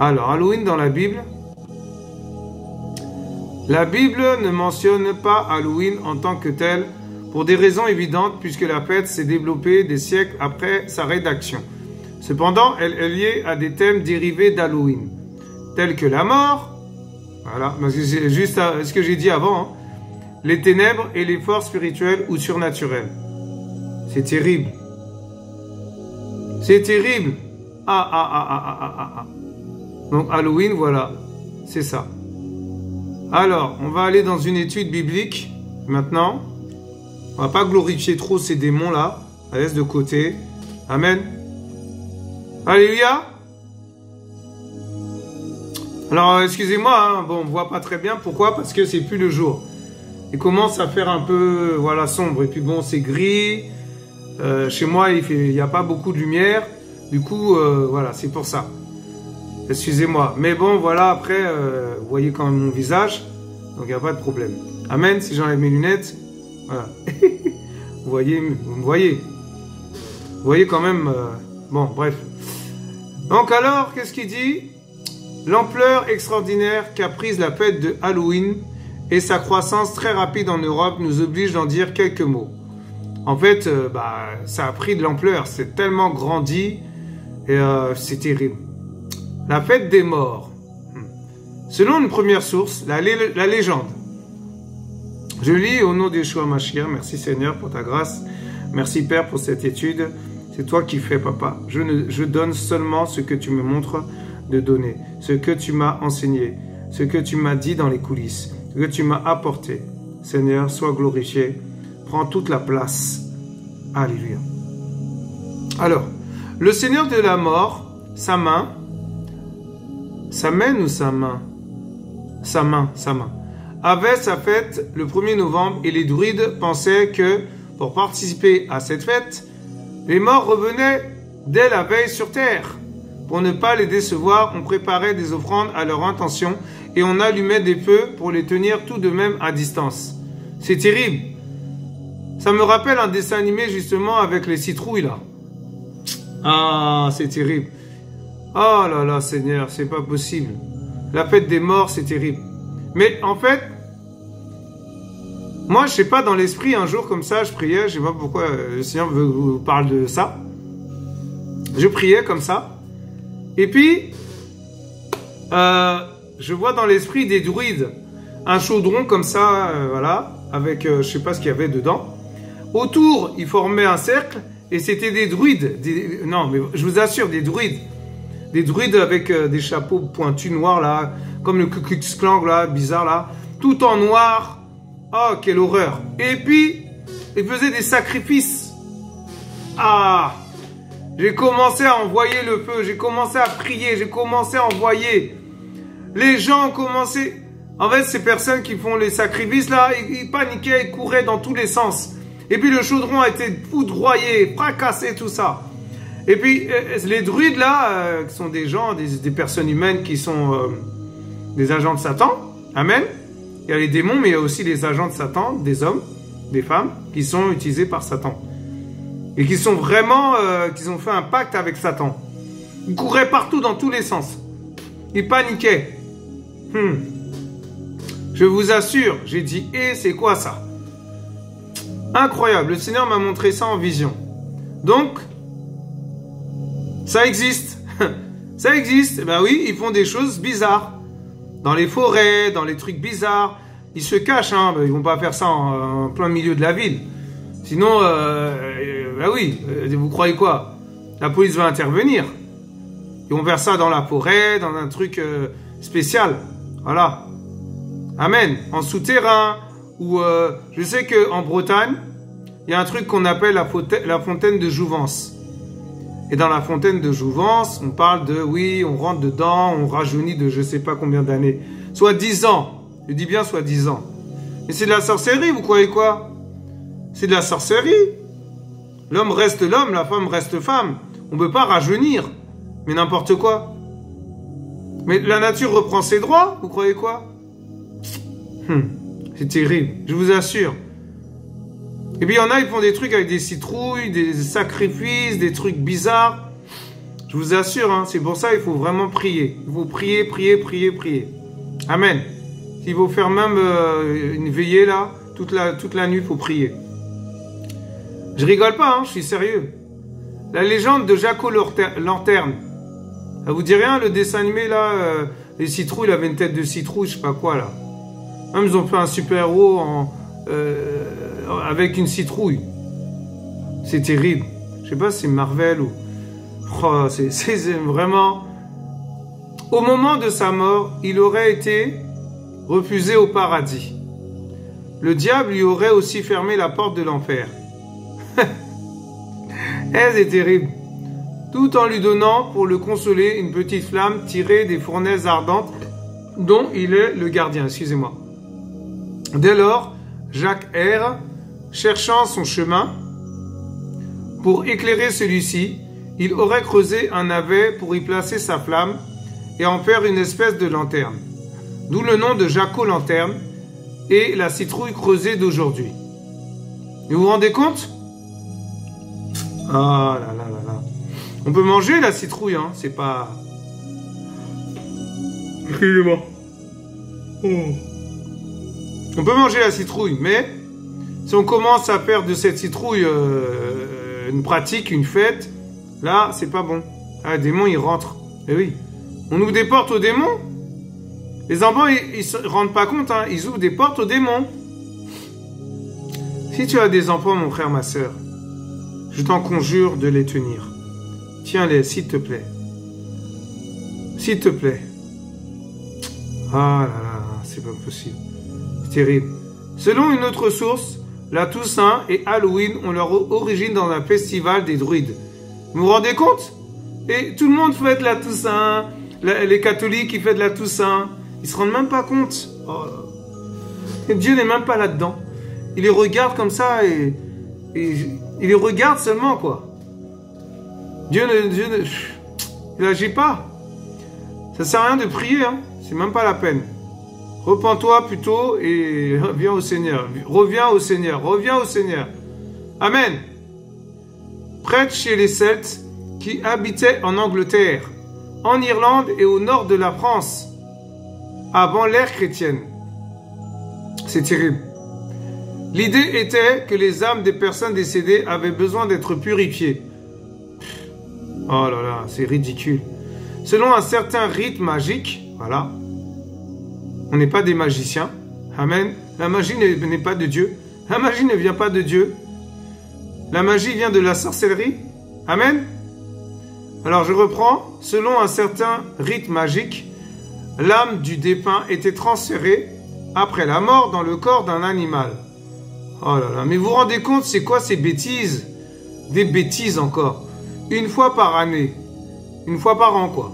Alors, Halloween dans la Bible. La Bible ne mentionne pas Halloween en tant que tel pour des raisons évidentes puisque la fête s'est développée des siècles après sa rédaction. Cependant, elle est liée à des thèmes dérivés d'Halloween, tels que la mort, voilà, c'est juste ce que j'ai dit avant, hein, les ténèbres et les forces spirituelles ou surnaturelles. C'est terrible. C'est terrible. Donc Halloween, voilà, c'est ça. Alors, on va aller dans une étude biblique maintenant. On va pas glorifier trop ces démons-là. Ça laisse de côté. Amen. Alléluia. Alors, excusez-moi, hein, bon, on voit pas très bien. Pourquoi? Parce que c'est plus le jour. Il commence à faire un peu, voilà, sombre. Et puis bon, c'est gris. Chez moi, il n'y a pas beaucoup de lumière. Du coup, voilà, c'est pour ça. Excusez-moi. Mais bon, voilà, après, vous voyez quand même mon visage. Donc, il n'y a pas de problème. Amen. Si j'enlève mes lunettes, voilà. vous me voyez. Vous voyez quand même... bon, bref. Donc alors, qu'est-ce qu'il dit? L'ampleur extraordinaire qu'a prise la fête de Halloween et sa croissance très rapide en Europe nous oblige d'en dire quelques mots. En fait, ça a pris de l'ampleur. C'est tellement grandi et c'est terrible. La fête des morts. Selon une première source, la légende. Je lis au nom d'Yeshua Mashiach. Merci Seigneur pour ta grâce. Merci Père pour cette étude. C'est toi qui fais, Papa. Je donne seulement ce que tu me montres de donner, ce que tu m'as enseigné, ce que tu m'as dit dans les coulisses, ce que tu m'as apporté. Seigneur, sois glorifié. Prends toute la place. Alléluia. Alors, le Seigneur de la mort, sa main, avait sa fête le 1er novembre et les druides pensaient que pour participer à cette fête, les morts revenaient dès la veille sur terre. Pour ne pas les décevoir, on préparait des offrandes à leur intention et on allumait des feux pour les tenir tout de même à distance. C'est terrible. Ça me rappelle un dessin animé justement avec les citrouilles là. Ah, c'est terrible. Oh là là, Seigneur, c'est pas possible. La fête des morts, c'est terrible. Mais en fait, moi, je sais pas, dans l'esprit, un jour comme ça, je priais, je sais pas pourquoi le Seigneur vous parle de ça. Je priais comme ça. Et puis, je vois dans l'esprit des druides, un chaudron comme ça, voilà, avec, je sais pas ce qu'il y avait dedans. Autour, ils formaient un cercle, et c'était des druides. Non, mais je vous assure, des druides. Des druides avec des chapeaux pointus noirs, là, comme le Ku Klux Klan, là, bizarre, là. Tout en noir. Oh, quelle horreur. Et puis, ils faisaient des sacrifices. Ah, j'ai commencé à envoyer le feu, j'ai commencé à prier, j'ai commencé à envoyer. Les gens ont commencé... En fait, ces personnes qui font les sacrifices, là, ils paniquaient, ils couraient dans tous les sens. Et puis, le chaudron a été foudroyé, fracassé, tout ça. Et puis, les druides, là, qui sont des gens, des personnes humaines qui sont des agents de Satan. Amen. Il y a les démons, mais il y a aussi les agents de Satan, des hommes, des femmes, qui sont utilisés par Satan. Et qui sont vraiment, qu'ils ont fait un pacte avec Satan. Ils couraient partout dans tous les sens. Ils paniquaient. Je vous assure, j'ai dit, c'est quoi ça? Incroyable, le Seigneur m'a montré ça en vision. Donc, ça existe. Ça existe. Ben oui, ils font des choses bizarres. Dans les forêts, dans les trucs bizarres. Ils se cachent, hein. Ils vont pas faire ça en plein milieu de la ville. Sinon, ben oui, vous croyez quoi? La police va intervenir. Ils vont faire ça dans la forêt, dans un truc spécial. Voilà. Amen. En souterrain. Ou je sais qu'en Bretagne, il y a un truc qu'on appelle la fontaine de Jouvence. Et dans la fontaine de Jouvence, on parle de, oui, on rentre dedans, on rajeunit de je sais pas combien d'années. Soit 10 ans. Je dis bien soit 10 ans. Mais c'est de la sorcellerie, vous croyez quoi? C'est de la sorcellerie. L'homme reste l'homme, la femme reste femme. On ne peut pas rajeunir. Mais n'importe quoi. Mais la nature reprend ses droits, vous croyez quoi? C'est terrible, je vous assure. Et puis il y en a, ils font des trucs avec des citrouilles, des sacrifices, des trucs bizarres. Je vous assure, hein, c'est pour ça qu'il faut vraiment prier. Il faut prier, prier, prier, prier. Amen. S'il faut faire même une veillée là, toute la nuit, il faut prier. Je rigole pas, hein, je suis sérieux. La légende de Jaco Lanterne. Ça vous dit rien, le dessin animé là, les citrouilles, il avait une tête de citrouille, je sais pas quoi là. Même ils ont fait un super-héros avec une citrouille. C'est terrible. Je sais pas si c'est Marvel ou... Oh, c'est vraiment... Au moment de sa mort, il aurait été refusé au paradis. Le diable lui aurait aussi fermé la porte de l'enfer. C'est terrible. Tout en lui donnant, pour le consoler, une petite flamme tirée des fournaises ardentes dont il est le gardien. Excusez-moi. Dès lors, Jacques erre, cherchant son chemin. Pour éclairer celui-ci, il aurait creusé un navet pour y placer sa flamme et en faire une espèce de lanterne. D'où le nom de Jaco Lanterne et la citrouille creusée d'aujourd'hui. Vous vous rendez compte? Ah là là là là. On peut manger la citrouille, hein, c'est pas... Excusez-moi. On peut manger la citrouille, mais si on commence à faire de cette citrouille une pratique, une fête, là, c'est pas bon. Ah, le démon, il rentre. Eh oui. On ouvre des portes aux démons. Les enfants, ils se rendent pas compte, hein, ils ouvrent des portes aux démons. Si tu as des enfants, mon frère, ma soeur, je t'en conjure de les tenir. Tiens-les, s'il te plaît. S'il te plaît. Ah là là, c'est pas possible. C'est terrible. Selon une autre source, la Toussaint et Halloween ont leur origine dans un festival des druides. Vous vous rendez compte? Et tout le monde fête la Toussaint. Les catholiques, ils fêtent la Toussaint. Ils se rendent même pas compte. Oh. Et Dieu n'est même pas là-dedans. Il les regarde comme ça et il les regarde seulement, quoi. Dieu il n'agit pas. Ça sert à rien de prier, hein. C'est même pas la peine. Repens-toi plutôt et reviens au Seigneur. Reviens au Seigneur. Reviens au Seigneur. Amen. Prêtre chez les Celtes qui habitaient en Angleterre, en Irlande et au nord de la France, avant l'ère chrétienne. C'est terrible. L'idée était que les âmes des personnes décédées avaient besoin d'être purifiées. Oh là là, c'est ridicule. Selon un certain rite magique, voilà, on n'est pas des magiciens. Amen. La magie n'est pas de Dieu. La magie ne vient pas de Dieu. La magie vient de la sorcellerie. Amen. Alors je reprends. Selon un certain rite magique, l'âme du défunt était transférée après la mort dans le corps d'un animal. Oh là là, mais vous vous rendez compte, c'est quoi ces bêtises? Des bêtises encore. Une fois par année. Une fois par an, quoi.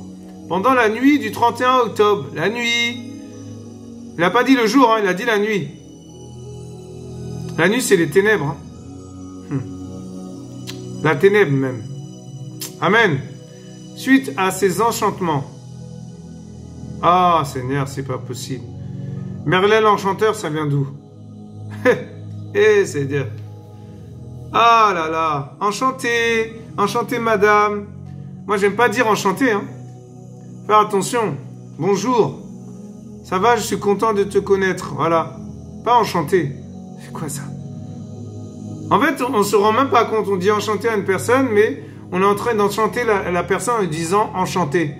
Pendant la nuit du 31 octobre. La nuit. Il n'a pas dit le jour, hein, il a dit la nuit. La nuit, c'est les ténèbres. Hein. La ténèbre même. Amen. Suite à ces enchantements. Ah, Seigneur, c'est pas possible. Merlin l'enchanteur, ça vient d'où? Eh, Seigneur. Ah là là, enchanté, enchanté madame. Moi j'aime pas dire enchanté, hein. Faire attention. Bonjour. Ça va, je suis content de te connaître. Voilà. Pas enchanté. C'est quoi ça? En fait, on se rend même pas compte. On dit enchanté à une personne, mais on est en train d'enchanter la personne en disant enchanté.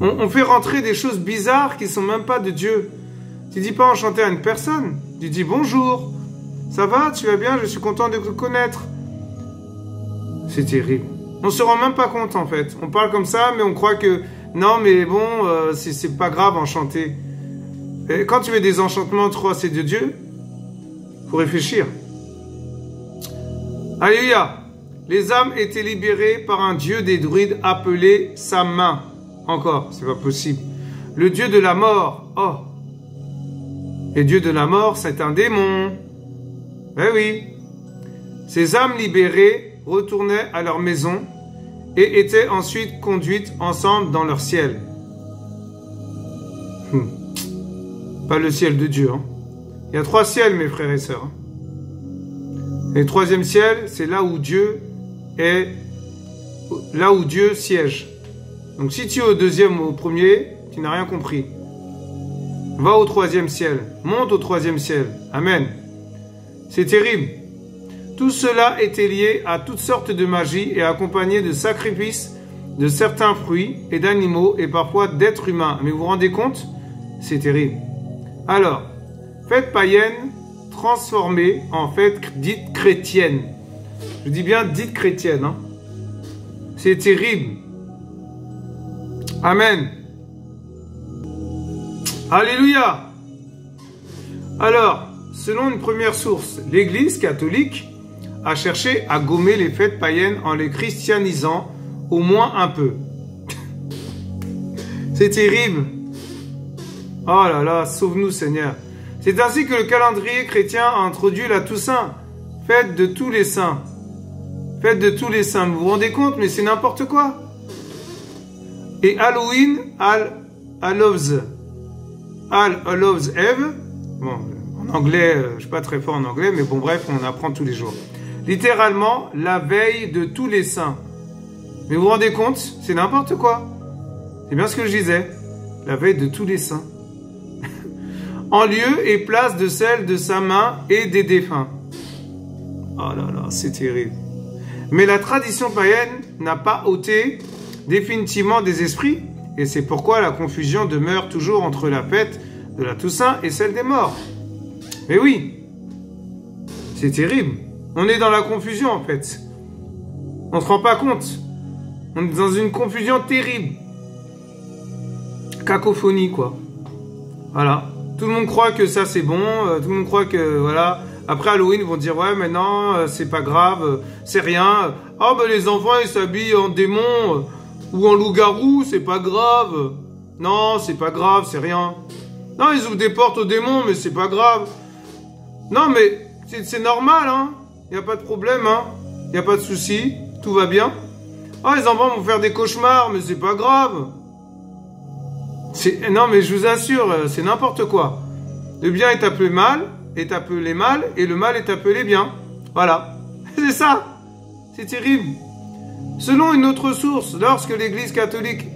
On fait rentrer des choses bizarres qui sont même pas de Dieu. Tu dis pas enchanté à une personne. Tu dis bonjour. Ça va, tu vas bien, je suis content de te connaître. C'est terrible. On se rend même pas compte en fait. On parle comme ça, mais on croit que non, mais bon, c'est pas grave, enchanté. Et quand tu mets des enchantements, tu crois c'est de Dieu, faut réfléchir. Alléluia. Les âmes étaient libérées par un Dieu des druides appelé sa main. Encore, c'est pas possible. Le Dieu de la mort. Oh. Et Dieu de la mort, c'est un démon. Eh oui. Ces âmes libérées retournaient à leur maison et étaient ensuite conduites ensemble dans leur ciel. Pas le ciel de Dieu. Hein. Il y a 3 ciels, mes frères et sœurs. Et le 3e ciel, c'est là où Dieu est, là où Dieu siège. Donc si tu es au 2e ou au 1er, tu n'as rien compris. Va au 3e ciel. Monte au 3e ciel. Amen. C'est terrible. Tout cela était lié à toutes sortes de magie et accompagné de sacrifices, de certains fruits et d'animaux et parfois d'êtres humains. Mais vous vous rendez compte? C'est terrible. Alors, fête païenne transformée en fête dite chrétienne. Je dis bien dite chrétienne. Hein. C'est terrible. Amen. Alléluia. Alors, selon une première source, l'Église catholique a cherché à gommer les fêtes païennes en les christianisant au moins un peu. C'est terrible. Oh là là, sauve-nous Seigneur. C'est ainsi que le calendrier chrétien a introduit la Toussaint, fête de tous les saints. Fête de tous les saints, vous vous rendez compte, mais c'est n'importe quoi. Et Halloween, All Hallows Eve. Bon, en anglais, je ne suis pas très fort en anglais, mais bon, bref, on apprend tous les jours. Littéralement, la veille de tous les saints. Mais vous vous rendez compte, c'est n'importe quoi. C'est bien ce que je disais. La veille de tous les saints. En lieu et place de celle de sa main et des défunts. Oh là là, c'est terrible. Mais la tradition païenne n'a pas ôté définitivement des esprits, et c'est pourquoi la confusion demeure toujours entre la fête de la Toussaint et celle des morts. Mais oui, c'est terrible. On est dans la confusion en fait. On ne se rend pas compte. On est dans une confusion terrible. Cacophonie quoi. Voilà. Tout le monde croit que ça c'est bon. Tout le monde croit que voilà. Après Halloween ils vont dire ouais mais non c'est pas grave, c'est rien. Ah ben les enfants ils s'habillent en démon ou en loup-garou, c'est pas grave. Non c'est pas grave, c'est rien. Non ils ouvrent des portes aux démons mais c'est pas grave. Non mais c'est normal hein. Il n'y a pas de problème hein. Il n'y a pas de souci. Tout va bien. Ah les enfants vont faire des cauchemars mais c'est pas grave. Non mais je vous assure, c'est n'importe quoi. Le bien est appelé mal, est appelé mal, et le mal est appelé bien. Voilà. C'est ça. C'est terrible. Selon une autre source, lorsque l'Église catholique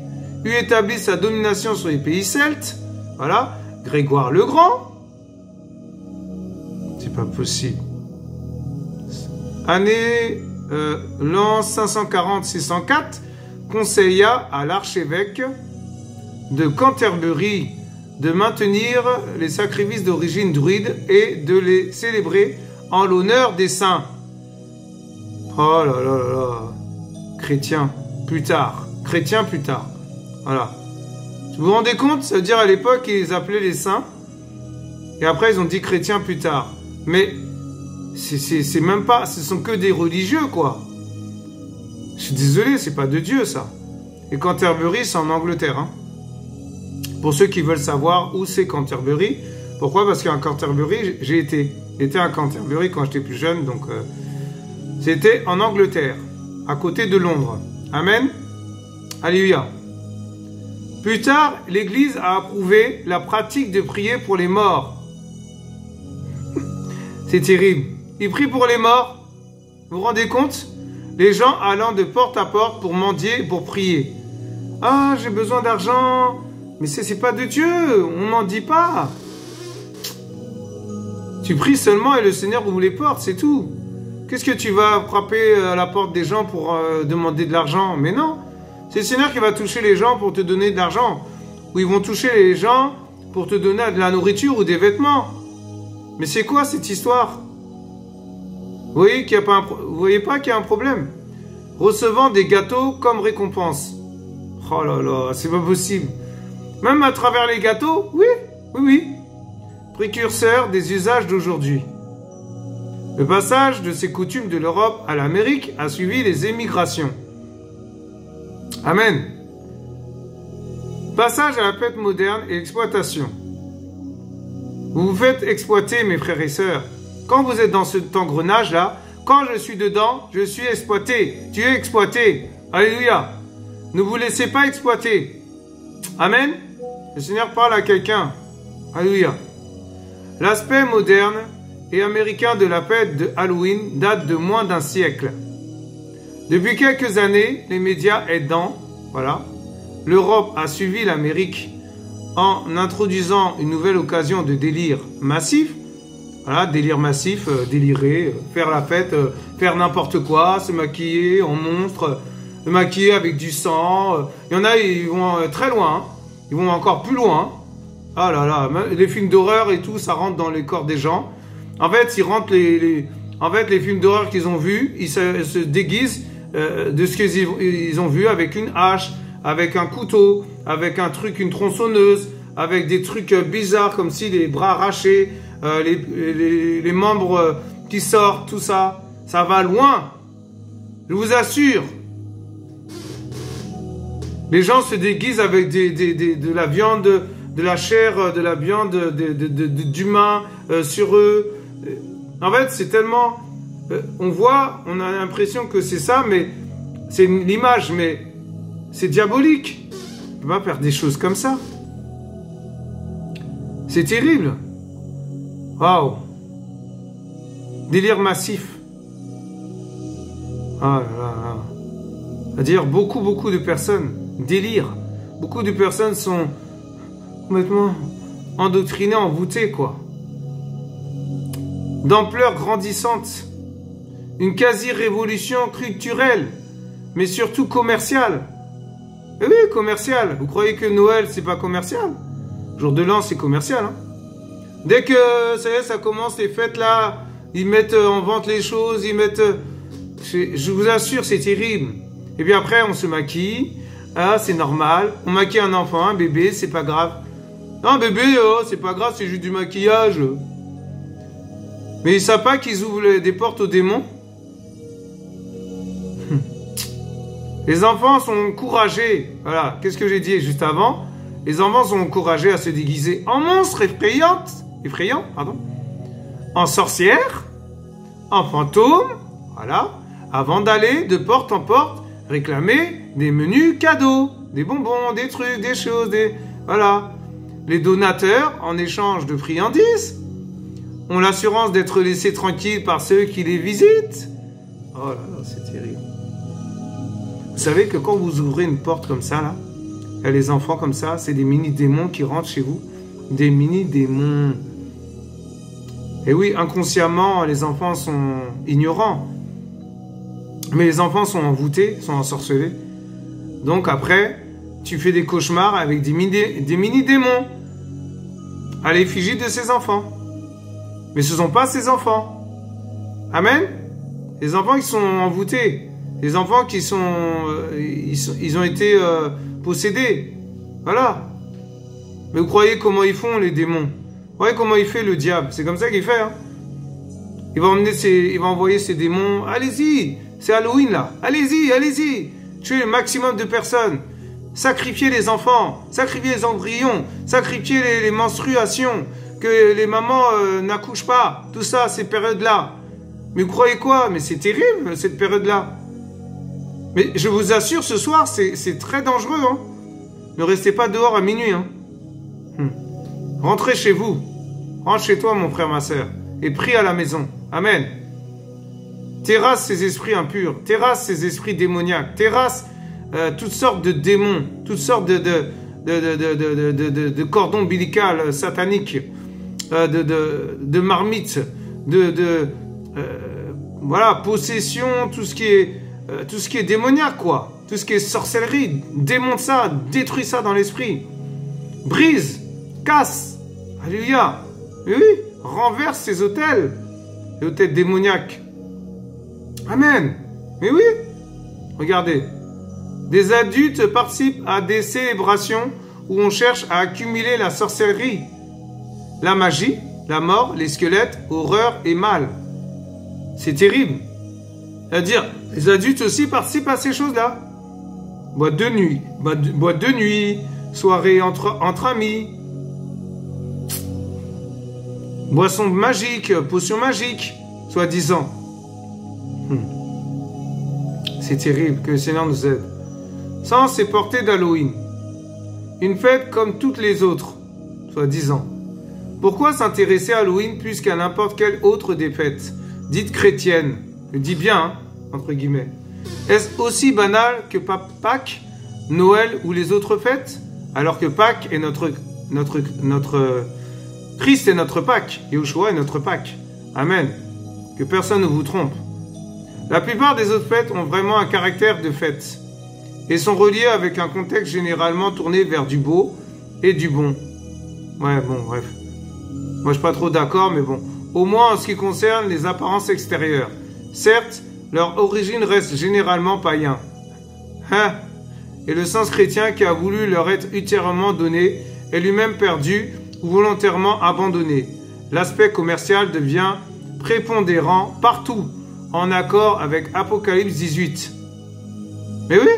eut établi sa domination sur les pays celtes, voilà, Grégoire le Grand, c'est pas possible. Année l'an 540-604, conseilla à l'archevêque de Canterbury de maintenir les sacrifices d'origine druide et de les célébrer en l'honneur des saints. Oh là là là là. Chrétien, plus tard. Chrétien, plus tard. Voilà. Vous vous rendez compte? Ça veut dire à l'époque, ils appelaient les saints. Et après, ils ont dit chrétien plus tard. Mais c'est même pas... Ce sont que des religieux, quoi. Je suis désolé, c'est pas de Dieu, ça. Et Canterbury, c'est en Angleterre, hein. Pour ceux qui veulent savoir où c'est Canterbury, pourquoi? Parce qu'à Canterbury, j'ai été à Canterbury quand j'étais plus jeune, donc c'était en Angleterre, à côté de Londres. Amen. Alléluia. Plus tard, l'Église a approuvé la pratique de prier pour les morts. C'est terrible. Ils prient pour les morts. Vous vous rendez compte? Les gens allant de porte à porte pour mendier, pour prier. Ah, j'ai besoin d'argent. Mais c'est pas de Dieu. On n'en dit pas. Tu pries seulement et le Seigneur ouvre les portes, c'est tout. Qu'est-ce que tu vas frapper à la porte des gens pour demander de l'argent? Mais non. C'est le Seigneur qui va toucher les gens pour te donner de l'argent. Ou ils vont toucher les gens pour te donner de la nourriture ou des vêtements. Mais c'est quoi cette histoire? Vous voyez pas qu'il y a un problème? Recevant des gâteaux comme récompense. Oh là là, c'est pas possible. Même à travers les gâteaux, oui. Précurseur des usages d'aujourd'hui. Le passage de ces coutumes de l'Europe à l'Amérique a suivi les émigrations. Amen. Passage à la fête moderne et l'exploitation. Vous vous faites exploiter, mes frères et sœurs. Quand vous êtes dans cet engrenage-là, quand je suis dedans, je suis exploité. Tu es exploité. Alléluia. Ne vous laissez pas exploiter. Amen. Le Seigneur parle à quelqu'un. Alléluia. L'aspect moderne et américain de la fête de Halloween date de moins d'un siècle. Depuis quelques années, les médias aidant, l'Europe a suivi l'Amérique en introduisant une nouvelle occasion de délire massif. Délire massif, délirer, faire la fête, faire n'importe quoi, se maquiller en monstre, se maquiller avec du sang. Il y en a, ils vont très loin, hein. Ils vont encore plus loin. Ah là là, les films d'horreur et tout, ça rentre dans les corps des gens. En fait, les films d'horreur qu'ils ont vus, ils se déguisent de ce qu'ils ont vu avec une hache, avec un couteau, avec un truc, une tronçonneuse, avec des trucs bizarres comme si les bras arrachés, les membres qui sortent, tout ça. Ça va loin. Je vous assure. Les gens se déguisent avec de la viande, de la chair, de la viande d'humain sur eux. En fait, c'est tellement... on a l'impression que c'est ça, mais c'est l'image, mais c'est diabolique. On ne peut pas faire des choses comme ça. C'est terrible. Waouh. Délire massif. Ah là là. C'est-à-dire beaucoup de personnes délirent. Beaucoup de personnes sont complètement endoctrinées, envoûtées, quoi. D'ampleur grandissante. Une quasi-révolution culturelle, mais surtout commerciale. Et oui, commerciale. Vous croyez que Noël, c'est pas commercial? Jour de l'an, c'est commercial, hein. Dès que ça commence, les fêtes là, ils mettent en vente les choses, ils mettent... Je vous assure, c'est terrible. Et puis après, on se maquille. Ah, c'est normal. On maquille un enfant, un bébé, c'est pas grave. Non, bébé, oh, c'est pas grave, c'est juste du maquillage. Mais ils savent pas qu'ils ouvrent des portes aux démons. Les enfants sont encouragés. Voilà, qu'est-ce que j'ai dit juste avant? Les enfants sont encouragés à se déguiser en monstres effrayants, en sorcières, en fantômes, voilà, avant d'aller de porte en porte réclamer des menus cadeaux, des bonbons, des trucs, des choses, voilà. Les donateurs, en échange de friandises, ont l'assurance d'être laissés tranquilles par ceux qui les visitent. Oh là là, c'est terrible. Vous savez que quand vous ouvrez une porte comme ça, là, il y a les enfants comme ça, c'est des mini-démons qui rentrent chez vous. Des mini-démons. Et oui, inconsciemment, les enfants sont ignorants. Mais les enfants sont envoûtés, sont ensorcelés. Donc après, tu fais des cauchemars avec des mini-démons à l'effigie de ces enfants. Mais ce ne sont pas ces enfants. Amen. Les enfants qui sont envoûtés. Les enfants qui sont... ils ont été possédés. Voilà. Mais vous croyez comment ils font, les démons? Vous voyez comment il fait, le diable? C'est comme ça qu'il fait, hein. Il va envoyer ses démons. Allez-y, c'est Halloween, là. Allez-y, allez-y. Tuez le maximum de personnes. Sacrifiez les enfants. Sacrifiez les embryons. Sacrifiez les menstruations. Que les mamans n'accouchent pas. Tout ça, ces périodes-là. Mais vous croyez quoi? Mais c'est terrible, cette période-là. Mais je vous assure, ce soir, c'est très dangereux, hein. Ne restez pas dehors à minuit, hein. Rentrez chez vous. Rentre chez toi, mon frère, ma soeur. Et prie à la maison. Amen. terrasse ces esprits impurs, terrasse ces esprits démoniaques, terrasse toutes sortes de démons, toutes sortes de cordons ombilicales sataniques, de marmites, voilà, possession, tout ce qui est démoniaque, quoi. Tout ce qui est sorcellerie, démonte ça, détruis ça dans l'esprit. Brise, casse, alléluia. Oui, renverse ces hôtels, les hôtels démoniaques. Amen. Mais oui, regardez. Des adultes participent à des célébrations où on cherche à accumuler la sorcellerie, la magie, la mort, les squelettes, horreur et mal. C'est terrible. C'est-à-dire, les adultes aussi participent à ces choses-là. Boîte de nuit, soirée entre amis, boissons magiques, potions magiques, soi-disant. C'est terrible, que le Seigneur nous aide. Ça, c'est porté d'Halloween. Une fête comme toutes les autres, soi-disant. Pourquoi s'intéresser à Halloween plus qu'à n'importe quelle autre des fêtes, dites chrétiennes? Je dis bien, hein, entre guillemets. Est-ce aussi banal que Pâques, Noël ou les autres fêtes? Alors que Pâques est notre Christ est notre Pâques, Yahushua est notre Pâques. Amen. Que personne ne vous trompe. La plupart des autres fêtes ont vraiment un caractère de fête et sont reliées avec un contexte généralement tourné vers du beau et du bon. Ouais, bon, bref. Moi, je suis pas trop d'accord, mais bon. Au moins en ce qui concerne les apparences extérieures. Certes, leur origine reste généralement païen. Hein? Et le sens chrétien qui a voulu leur être ultérieurement donné est lui-même perdu ou volontairement abandonné. L'aspect commercial devient prépondérant partout, en accord avec Apocalypse 18. Mais oui,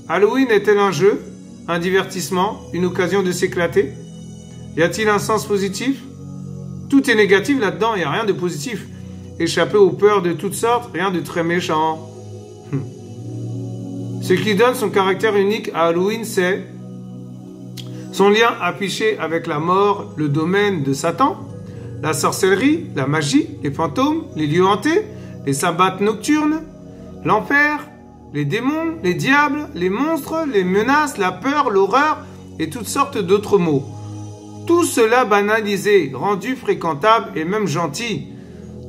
Halloween est-elle un jeu, un divertissement, une occasion de s'éclater? Y a-t-il un sens positif? Tout est négatif là-dedans, il n'y a rien de positif. Échapper aux peurs de toutes sortes, rien de très méchant. Ce qui donne son caractère unique à Halloween, c'est son lien affiché avec la mort, le domaine de Satan, la sorcellerie, la magie, les fantômes, les lieux hantés, les sabbats nocturnes, l'enfer, les démons, les diables, les monstres, les menaces, la peur, l'horreur et toutes sortes d'autres mots. Tout cela banalisé, rendu fréquentable et même gentil.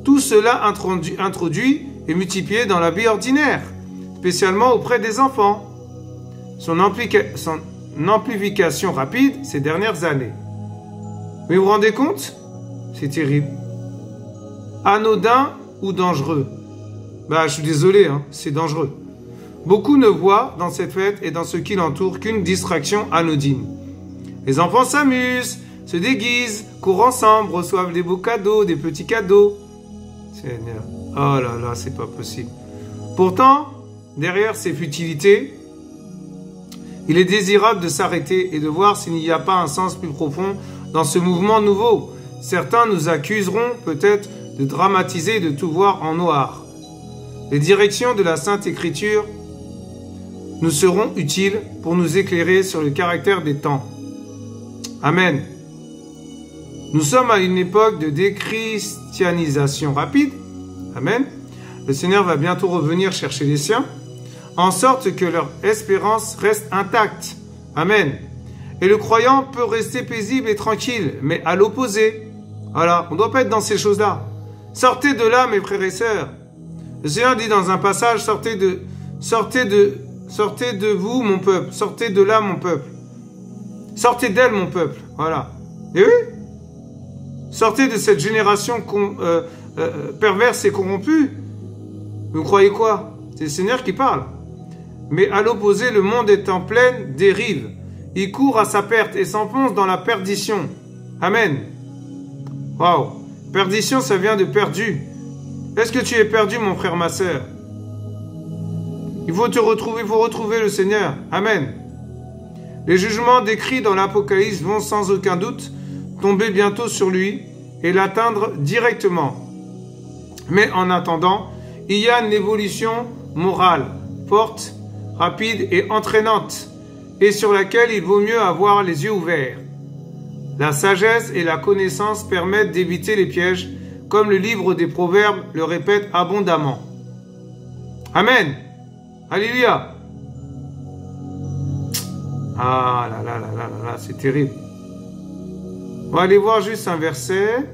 Tout cela introduit et multiplié dans la vie ordinaire, spécialement auprès des enfants. Son amplification rapide ces dernières années. Mais vous vous rendez compte? C'est terrible. Anodin ou dangereux? Bah, je suis désolé, hein, c'est dangereux. Beaucoup ne voient dans cette fête et dans ce qui l'entoure qu'une distraction anodine. Les enfants s'amusent, se déguisent, courent ensemble, reçoivent des beaux cadeaux, des petits cadeaux. Seigneur, oh là là, c'est pas possible. Pourtant, derrière ces futilités, il est désirable de s'arrêter et de voir s'il n'y a pas un sens plus profond dans ce mouvement nouveau. Certains nous accuseront peut-être de dramatiser et de tout voir en noir. Les directions de la Sainte Écriture nous seront utiles pour nous éclairer sur le caractère des temps. Amen. Nous sommes à une époque de déchristianisation rapide. Amen. Le Seigneur va bientôt revenir chercher les siens, en sorte que leur espérance reste intacte. Amen. Et le croyant peut rester paisible et tranquille, mais à l'opposé. Voilà, on ne doit pas être dans ces choses-là. Sortez de là, mes frères et sœurs. Le Seigneur dit dans un passage, sortez de vous, mon peuple. Sortez de là, mon peuple. Sortez d'elle, mon peuple. Voilà. Et oui. Sortez de cette génération perverse et corrompue. Vous croyez quoi? C'est le Seigneur qui parle. Mais à l'opposé, le monde est en pleine dérive. Il court à sa perte et s'enfonce dans la perdition. Amen. Waouh. Perdition, ça vient de perdu. Est-ce que tu es perdu, mon frère, ma sœur? Il faut te retrouver, il faut retrouver le Seigneur. Amen. Les jugements décrits dans l'Apocalypse vont sans aucun doute tomber bientôt sur lui et l'atteindre directement. Mais en attendant, il y a une évolution morale, forte, rapide et entraînante, et sur laquelle il vaut mieux avoir les yeux ouverts. La sagesse et la connaissance permettent d'éviter les pièges, comme le livre des Proverbes le répète abondamment. Amen. Alléluia. Ah là là là là là là, c'est terrible. On va aller voir juste un verset.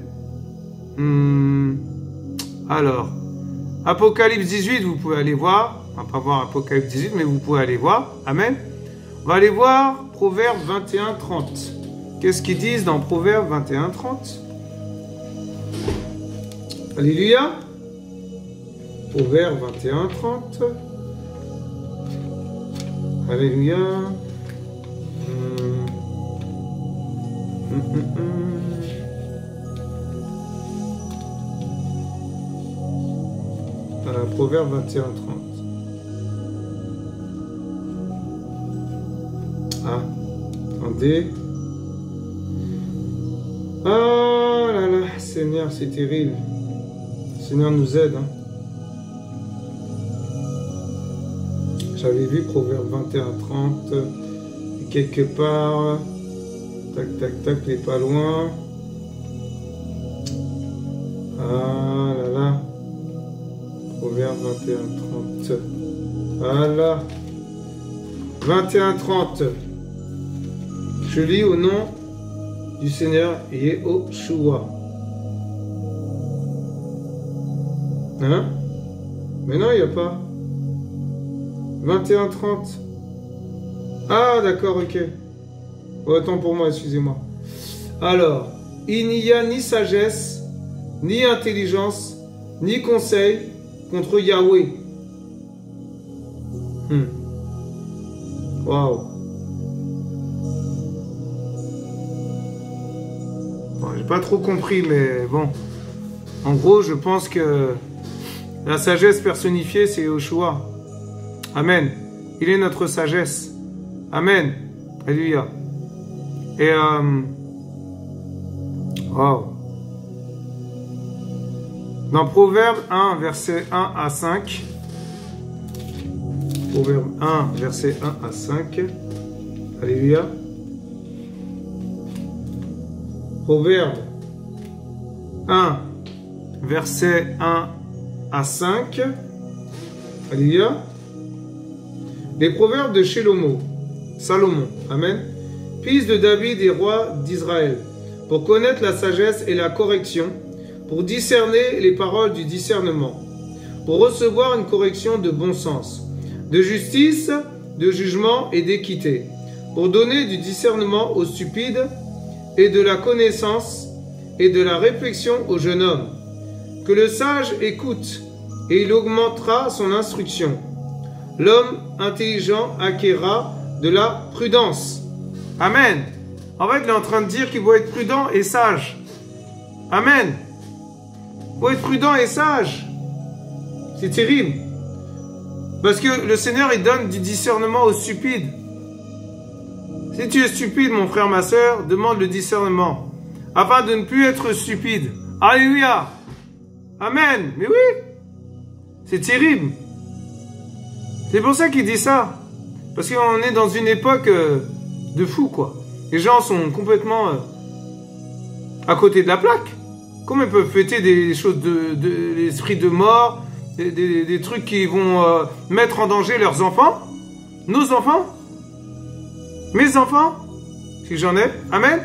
Alors, Apocalypse 18, vous pouvez aller voir. On va pas voir Apocalypse 18, mais vous pouvez aller voir. Amen. On va aller voir Proverbe 21, 30. Qu'est-ce qu'ils disent dans Proverbe 21, 30? Alléluia. Proverbe 21, 30. Alléluia. Proverbe 21, 30. Ah, attendez. Ah là là, Seigneur, c'est terrible. Seigneur nous aide. Hein. J'avais vu Proverbe 21, 30. Et quelque part. Tac, tac, tac, il n'est pas loin. Ah là là. Proverbe 21, 30. Voilà. 21, 30. Je lis au nom du Seigneur Yehoshua. Hein? Mais non, il n'y a pas. 21, 30. Ah, d'accord, ok. Autant pour moi, excusez-moi. Alors, il n'y a ni sagesse, ni intelligence, ni conseil contre Yahweh. Waouh. Bon, j'ai pas trop compris, mais bon. En gros, je pense que la sagesse personnifiée, c'est Yehoshua. Amen. Il est notre sagesse. Amen. Alléluia. Et wow. Dans Proverbe 1, verset 1 à 5. Proverbe 1, verset 1 à 5. Alléluia. Proverbe 1, verset 1 à 5. Alléluia. Les proverbes de Salomon. Amen. Fils de David et roi d'Israël, pour connaître la sagesse et la correction, pour discerner les paroles du discernement, pour recevoir une correction de bon sens, de justice, de jugement et d'équité, pour donner du discernement aux stupides et de la connaissance et de la réflexion au jeune homme. Que le sage écoute et il augmentera son instruction. L'homme intelligent acquérera de la prudence. Amen. En fait, il est en train de dire qu'il faut être prudent et sage. Amen. Il faut être prudent et sage. C'est terrible. Parce que le Seigneur, il donne du discernement aux stupides. Si tu es stupide, mon frère, ma soeur, demande le discernement. Afin de ne plus être stupide. Alléluia. Amen. Mais oui. C'est terrible. C'est pour ça qu'il dit ça. Parce qu'on est dans une époque de fou, quoi. Les gens sont complètement à côté de la plaque. Comment ils peuvent fêter des choses de l'esprit de mort, des trucs qui vont mettre en danger leurs enfants, nos enfants, mes enfants, si j'en ai. Amen.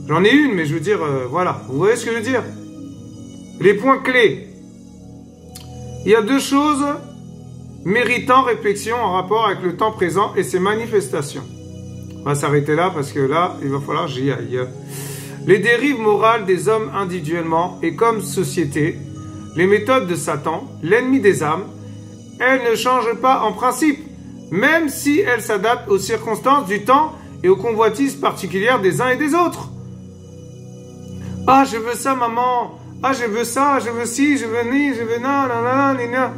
J'en ai une, mais je veux dire, voilà. Vous voyez ce que je veux dire? Les points clés. Il y a deux choses méritant réflexion en rapport avec le temps présent et ses manifestations. On va s'arrêter là parce que là, il va falloir que j'y aille. Les dérives morales des hommes individuellement et comme société, les méthodes de Satan, l'ennemi des âmes, elles ne changent pas en principe, même si elles s'adaptent aux circonstances du temps et aux convoitises particulières des uns et des autres. Ah, je veux ça, maman. Ah, je veux ça, je veux ci, je veux ni, je veux na, na, na, na, na.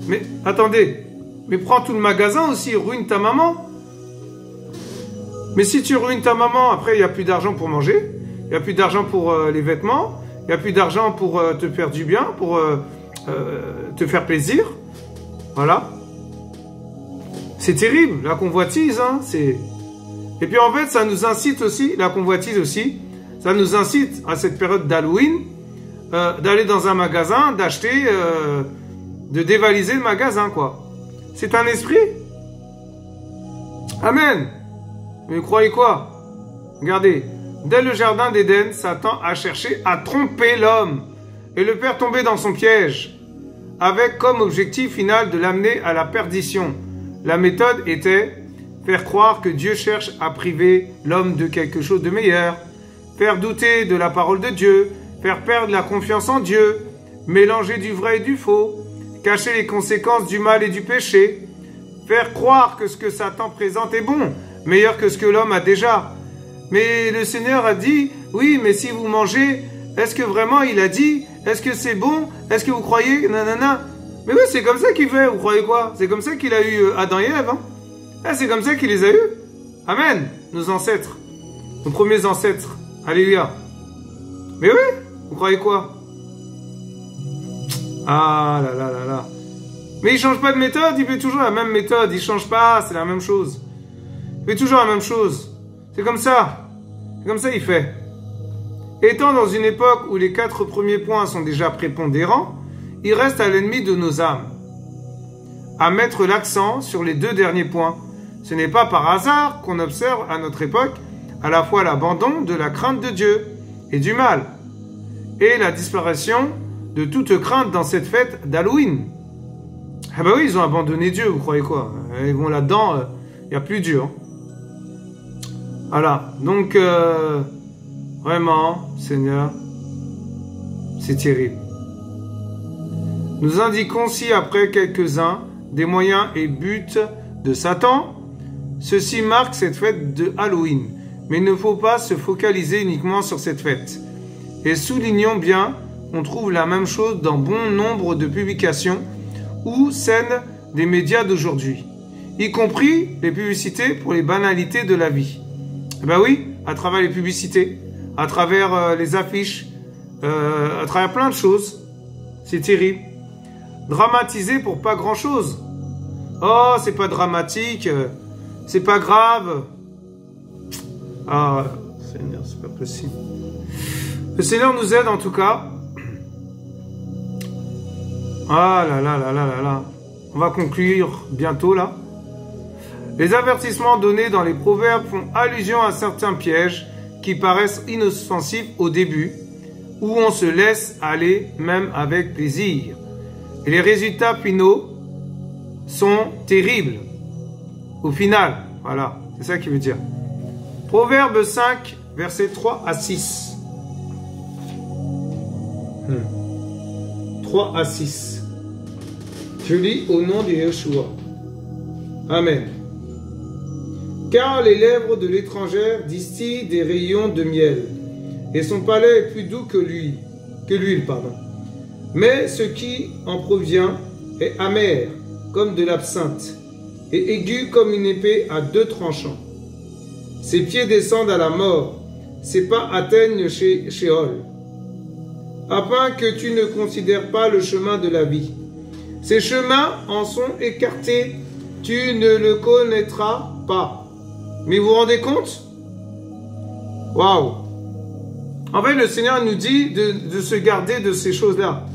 Mais attendez, mais prends tout le magasin aussi, ruine ta maman. Mais si tu ruines ta maman, après il n'y a plus d'argent pour manger, il n'y a plus d'argent pour les vêtements, il n'y a plus d'argent pour te faire du bien, pour te faire plaisir. Voilà. C'est terrible, la convoitise, hein, c'est... Et puis en fait, ça nous incite aussi, la convoitise aussi, ça nous incite à cette période d'Halloween, d'aller dans un magasin, d'acheter de dévaliser le magasin, quoi. C'est un esprit. Amen. Mais vous croyez quoi? Regardez, dès le jardin d'Éden, Satan a cherché à tromper l'homme et le faire tomber dans son piège, avec comme objectif final de l'amener à la perdition. La méthode était faire croire que Dieu cherche à priver l'homme de quelque chose de meilleur, faire douter de la parole de Dieu, faire perdre la confiance en Dieu, mélanger du vrai et du faux, cacher les conséquences du mal et du péché, faire croire que ce que Satan présente est bon, meilleur que ce que l'homme a déjà. Mais le Seigneur a dit, oui, mais si vous mangez, est-ce que vraiment il a dit, est-ce que c'est bon, est-ce que vous croyez, nanana. Mais oui, c'est comme ça qu'il fait, vous croyez quoi? C'est comme ça qu'il a eu Adam et Ève, hein? C'est comme ça qu'il les a eus. Amen, nos ancêtres, nos premiers ancêtres, alléluia. Mais oui, vous croyez quoi? Ah là là là là. Mais il change pas de méthode, il fait toujours la même méthode, il change pas, c'est la même chose. Il fait toujours la même chose. C'est comme ça. C'est comme ça il fait. Étant dans une époque où les 4 premiers points sont déjà prépondérants, il reste à l'ennemi de nos âmes à mettre l'accent sur les 2 derniers points. Ce n'est pas par hasard qu'on observe à notre époque à la fois l'abandon de la crainte de Dieu et du mal, et la disparition de toute crainte dans cette fête d'Halloween. Ah bah oui, ils ont abandonné Dieu, vous croyez quoi? Ils vont là-dedans, il n'y a plus Dieu. Hein. Voilà, donc vraiment, Seigneur, c'est terrible. Nous indiquons ci-après quelques-uns des moyens et buts de Satan. Ceci marque cette fête de Halloween, mais il ne faut pas se focaliser uniquement sur cette fête. Et soulignons bien, on trouve la même chose dans bon nombre de publications ou scènes des médias d'aujourd'hui, y compris les publicités pour les banalités de la vie. Eh ben oui, à travers les publicités, à travers les affiches, à travers plein de choses. C'est terrible. Dramatisé pour pas grand-chose. Oh, c'est pas dramatique, c'est pas grave. Ah, Seigneur, c'est pas possible. Le Seigneur nous aide en tout cas. Ah là là là là là là. On va conclure bientôt là. Les avertissements donnés dans les proverbes font allusion à certains pièges qui paraissent inoffensifs au début, où on se laisse aller même avec plaisir. Et les résultats finaux sont terribles. Au final, voilà, c'est ça qu'il veut dire. Proverbe 5, versets 3 à 6. 3 à 6. Je lis au nom de Yeshua. Amen. Car les lèvres de l'étrangère distillent des rayons de miel, et son palais est plus doux que l'huile, pardon. Mais ce qui en provient est amer, comme de l'absinthe, et aigu comme une épée à 2 tranchants. Ses pieds descendent à la mort, ses pas atteignent Sheol, afin que tu ne considères pas le chemin de la vie. Ses chemins en sont écartés, tu ne le connaîtras pas. Mais vous vous rendez compte? Waouh! En fait, le Seigneur nous dit de se garder de ces choses-là.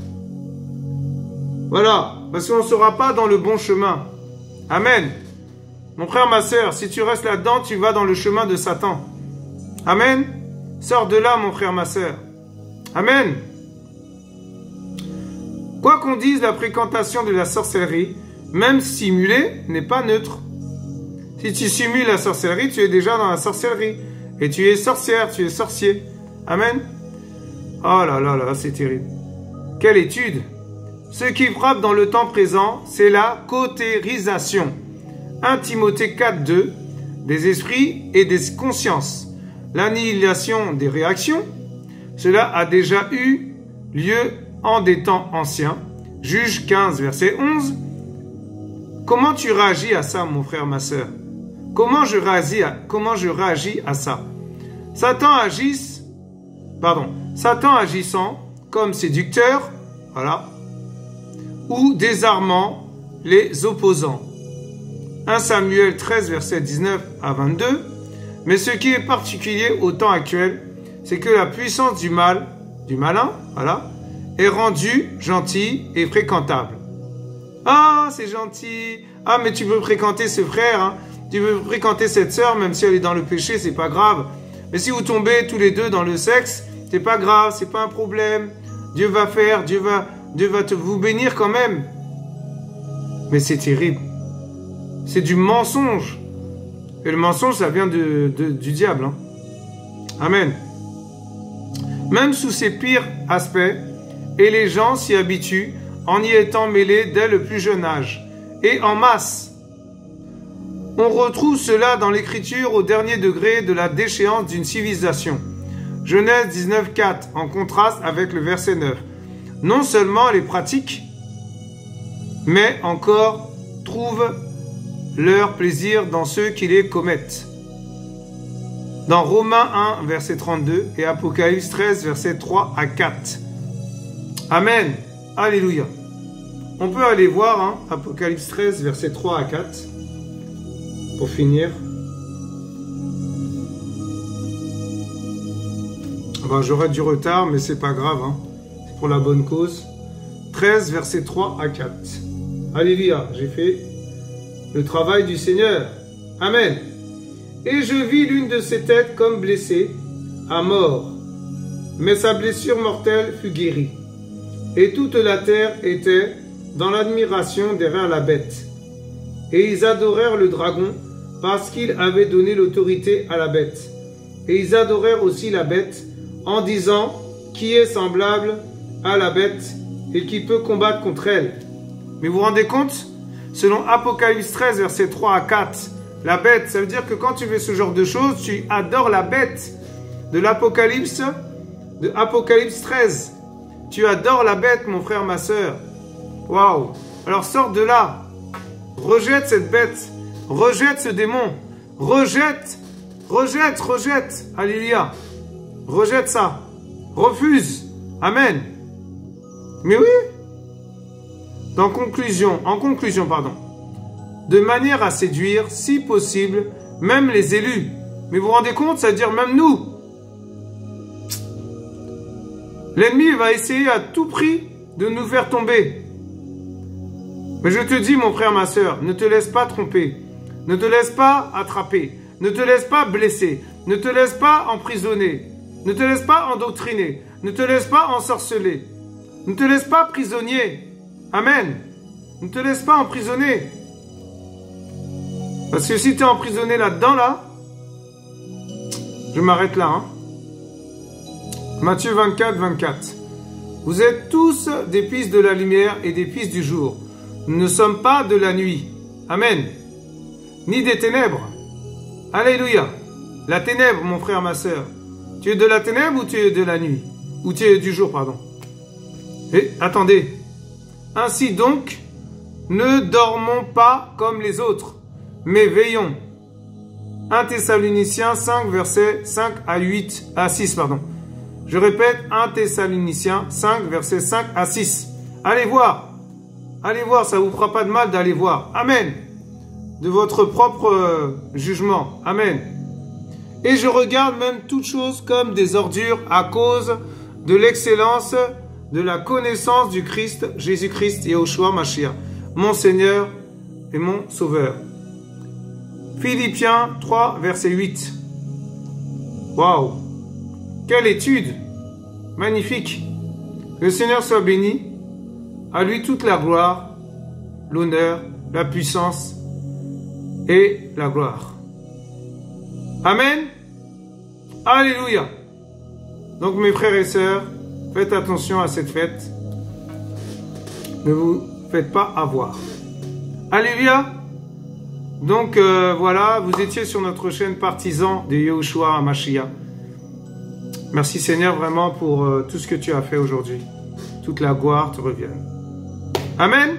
Voilà, parce qu'on ne sera pas dans le bon chemin. Amen. Mon frère, ma soeur, si tu restes là-dedans, tu vas dans le chemin de Satan. Amen. Sors de là, mon frère, ma soeur. Amen. Quoi qu'on dise, la fréquentation de la sorcellerie, même simulée, n'est pas neutre. Si tu simules la sorcellerie, tu es déjà dans la sorcellerie. Et tu es sorcière, tu es sorcier. Amen. Oh là là là, c'est terrible. Quelle étude! Ce qui frappe dans le temps présent, c'est la cautérisation. 1 Timothée 4.2, des esprits et des consciences. L'annihilation des réactions. Cela a déjà eu lieu en des temps anciens. Juge 15, verset 11. Comment tu réagis à ça, mon frère, ma soeur? Comment je réagis à ça? Satan agissant comme séducteur, voilà, ou désarmant les opposants. 1 Samuel 13, verset 19 à 22. Mais ce qui est particulier au temps actuel, c'est que la puissance du malin, voilà, est rendue gentille et fréquentable. Ah, c'est gentil. Ah, mais tu veux fréquenter ce frère, hein. Tu veux fréquenter cette sœur, même si elle est dans le péché, c'est pas grave. Mais si vous tombez tous les deux dans le sexe, c'est pas grave, c'est pas un problème. Dieu va faire, Dieu va vous bénir quand même. Mais c'est terrible. C'est du mensonge. Et le mensonge, ça vient du diable. Hein. Amen. Même sous ses pires aspects, et les gens s'y habituent en y étant mêlés dès le plus jeune âge, et en masse. On retrouve cela dans l'écriture au dernier degré de la déchéance d'une civilisation. Genèse 19:4, en contraste avec le verset 9. Non seulement les pratiques, mais encore trouvent leur plaisir dans ceux qui les commettent. Dans Romains 1, verset 32 et Apocalypse 13, verset 3 à 4. Amen. Alléluia. On peut aller voir hein, Apocalypse 13, verset 3 à 4. Pour finir. Bon, j'aurai du retard, mais c'est pas grave. Hein. C'est pour la bonne cause. 13, verset 3 à 4. Alléluia. J'ai fait le travail du Seigneur. Amen. Et je vis l'une de ses têtes comme blessée, à mort. Mais sa blessure mortelle fut guérie. Et toute la terre était dans l'admiration derrière la bête. Et ils adorèrent le dragon, parce qu'il avait donné l'autorité à la bête. Et ils adorèrent aussi la bête, en disant, qui est semblable à la bête, et qui peut combattre contre elle. Mais vous vous rendez compte? Selon Apocalypse 13, versets 3 à 4, la bête, ça veut dire que quand tu fais ce genre de choses, tu adores la bête de l'Apocalypse, de Apocalypse 13. Tu adores la bête, mon frère, ma soeur. Waouh! Alors sors de là. Rejette cette bête. Rejette ce démon. Rejette. Rejette, rejette. Alléluia. Rejette ça. Refuse. Amen. Mais oui. En conclusion, de manière à séduire, si possible, même les élus. Mais vous vous rendez compte, ça veut dire même nous. L'ennemi va essayer à tout prix de nous faire tomber. Mais je te dis, mon frère, ma soeur, ne te laisse pas tromper. Ne te laisse pas attraper. Ne te laisse pas blesser. Ne te laisse pas emprisonner. Ne te laisse pas endoctriner. Ne te laisse pas ensorceler. Ne te laisse pas prisonnier. Amen. Ne te laisse pas emprisonner. Parce que si tu es emprisonné là-dedans, là, je m'arrête là. Hein. Matthieu 24, 24. Vous êtes tous des fils de la lumière et des fils du jour. Nous ne sommes pas de la nuit. Amen. Ni des ténèbres. Alléluia. La ténèbre, mon frère, ma soeur. Tu es de la ténèbre ou tu es de la nuit? Ou tu es du jour, pardon. Et attendez. Ainsi donc, ne dormons pas comme les autres, mais veillons. 1 Thessaloniciens 5, versets 5 à 8, à 6, pardon. Je répète, 1 Thessaloniciens 5, versets 5 à 6. Allez voir. Allez voir, ça ne vous fera pas de mal d'aller voir. Amen. De votre propre jugement. Amen. Et je regarde même toutes choses comme des ordures à cause de l'excellence de la connaissance du Christ, Jésus-Christ, Yahushua Mashiach, mon Seigneur et mon Sauveur. Philippiens 3, verset 8. Waouh! Quelle étude! Magnifique! Que le Seigneur soit béni. À lui toute la gloire, l'honneur, la puissance et la gloire. Amen. Alléluia. Donc mes frères et sœurs, faites attention à cette fête. Ne vous faites pas avoir. Alléluia. Donc voilà, vous étiez sur notre chaîne Partisans de Yahushua Mashiach. Merci Seigneur vraiment pour tout ce que tu as fait aujourd'hui. Toute la gloire te revienne. Amen.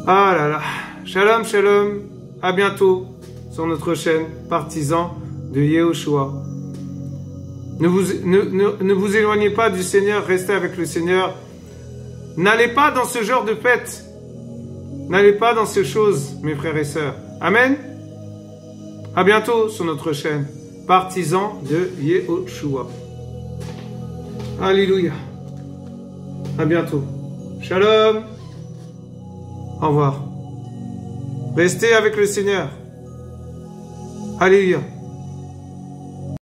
Ah là là. Shalom, shalom. À bientôt sur notre chaîne Partisans de Yahushua. Ne vous éloignez pas du Seigneur, restez avec le Seigneur. N'allez pas dans ce genre de fête. N'allez pas dans ces choses, mes frères et sœurs. Amen. À bientôt sur notre chaîne Partisans de Yahushua. Alléluia. À bientôt. Shalom. Au revoir. Restez avec le Seigneur. Alléluia.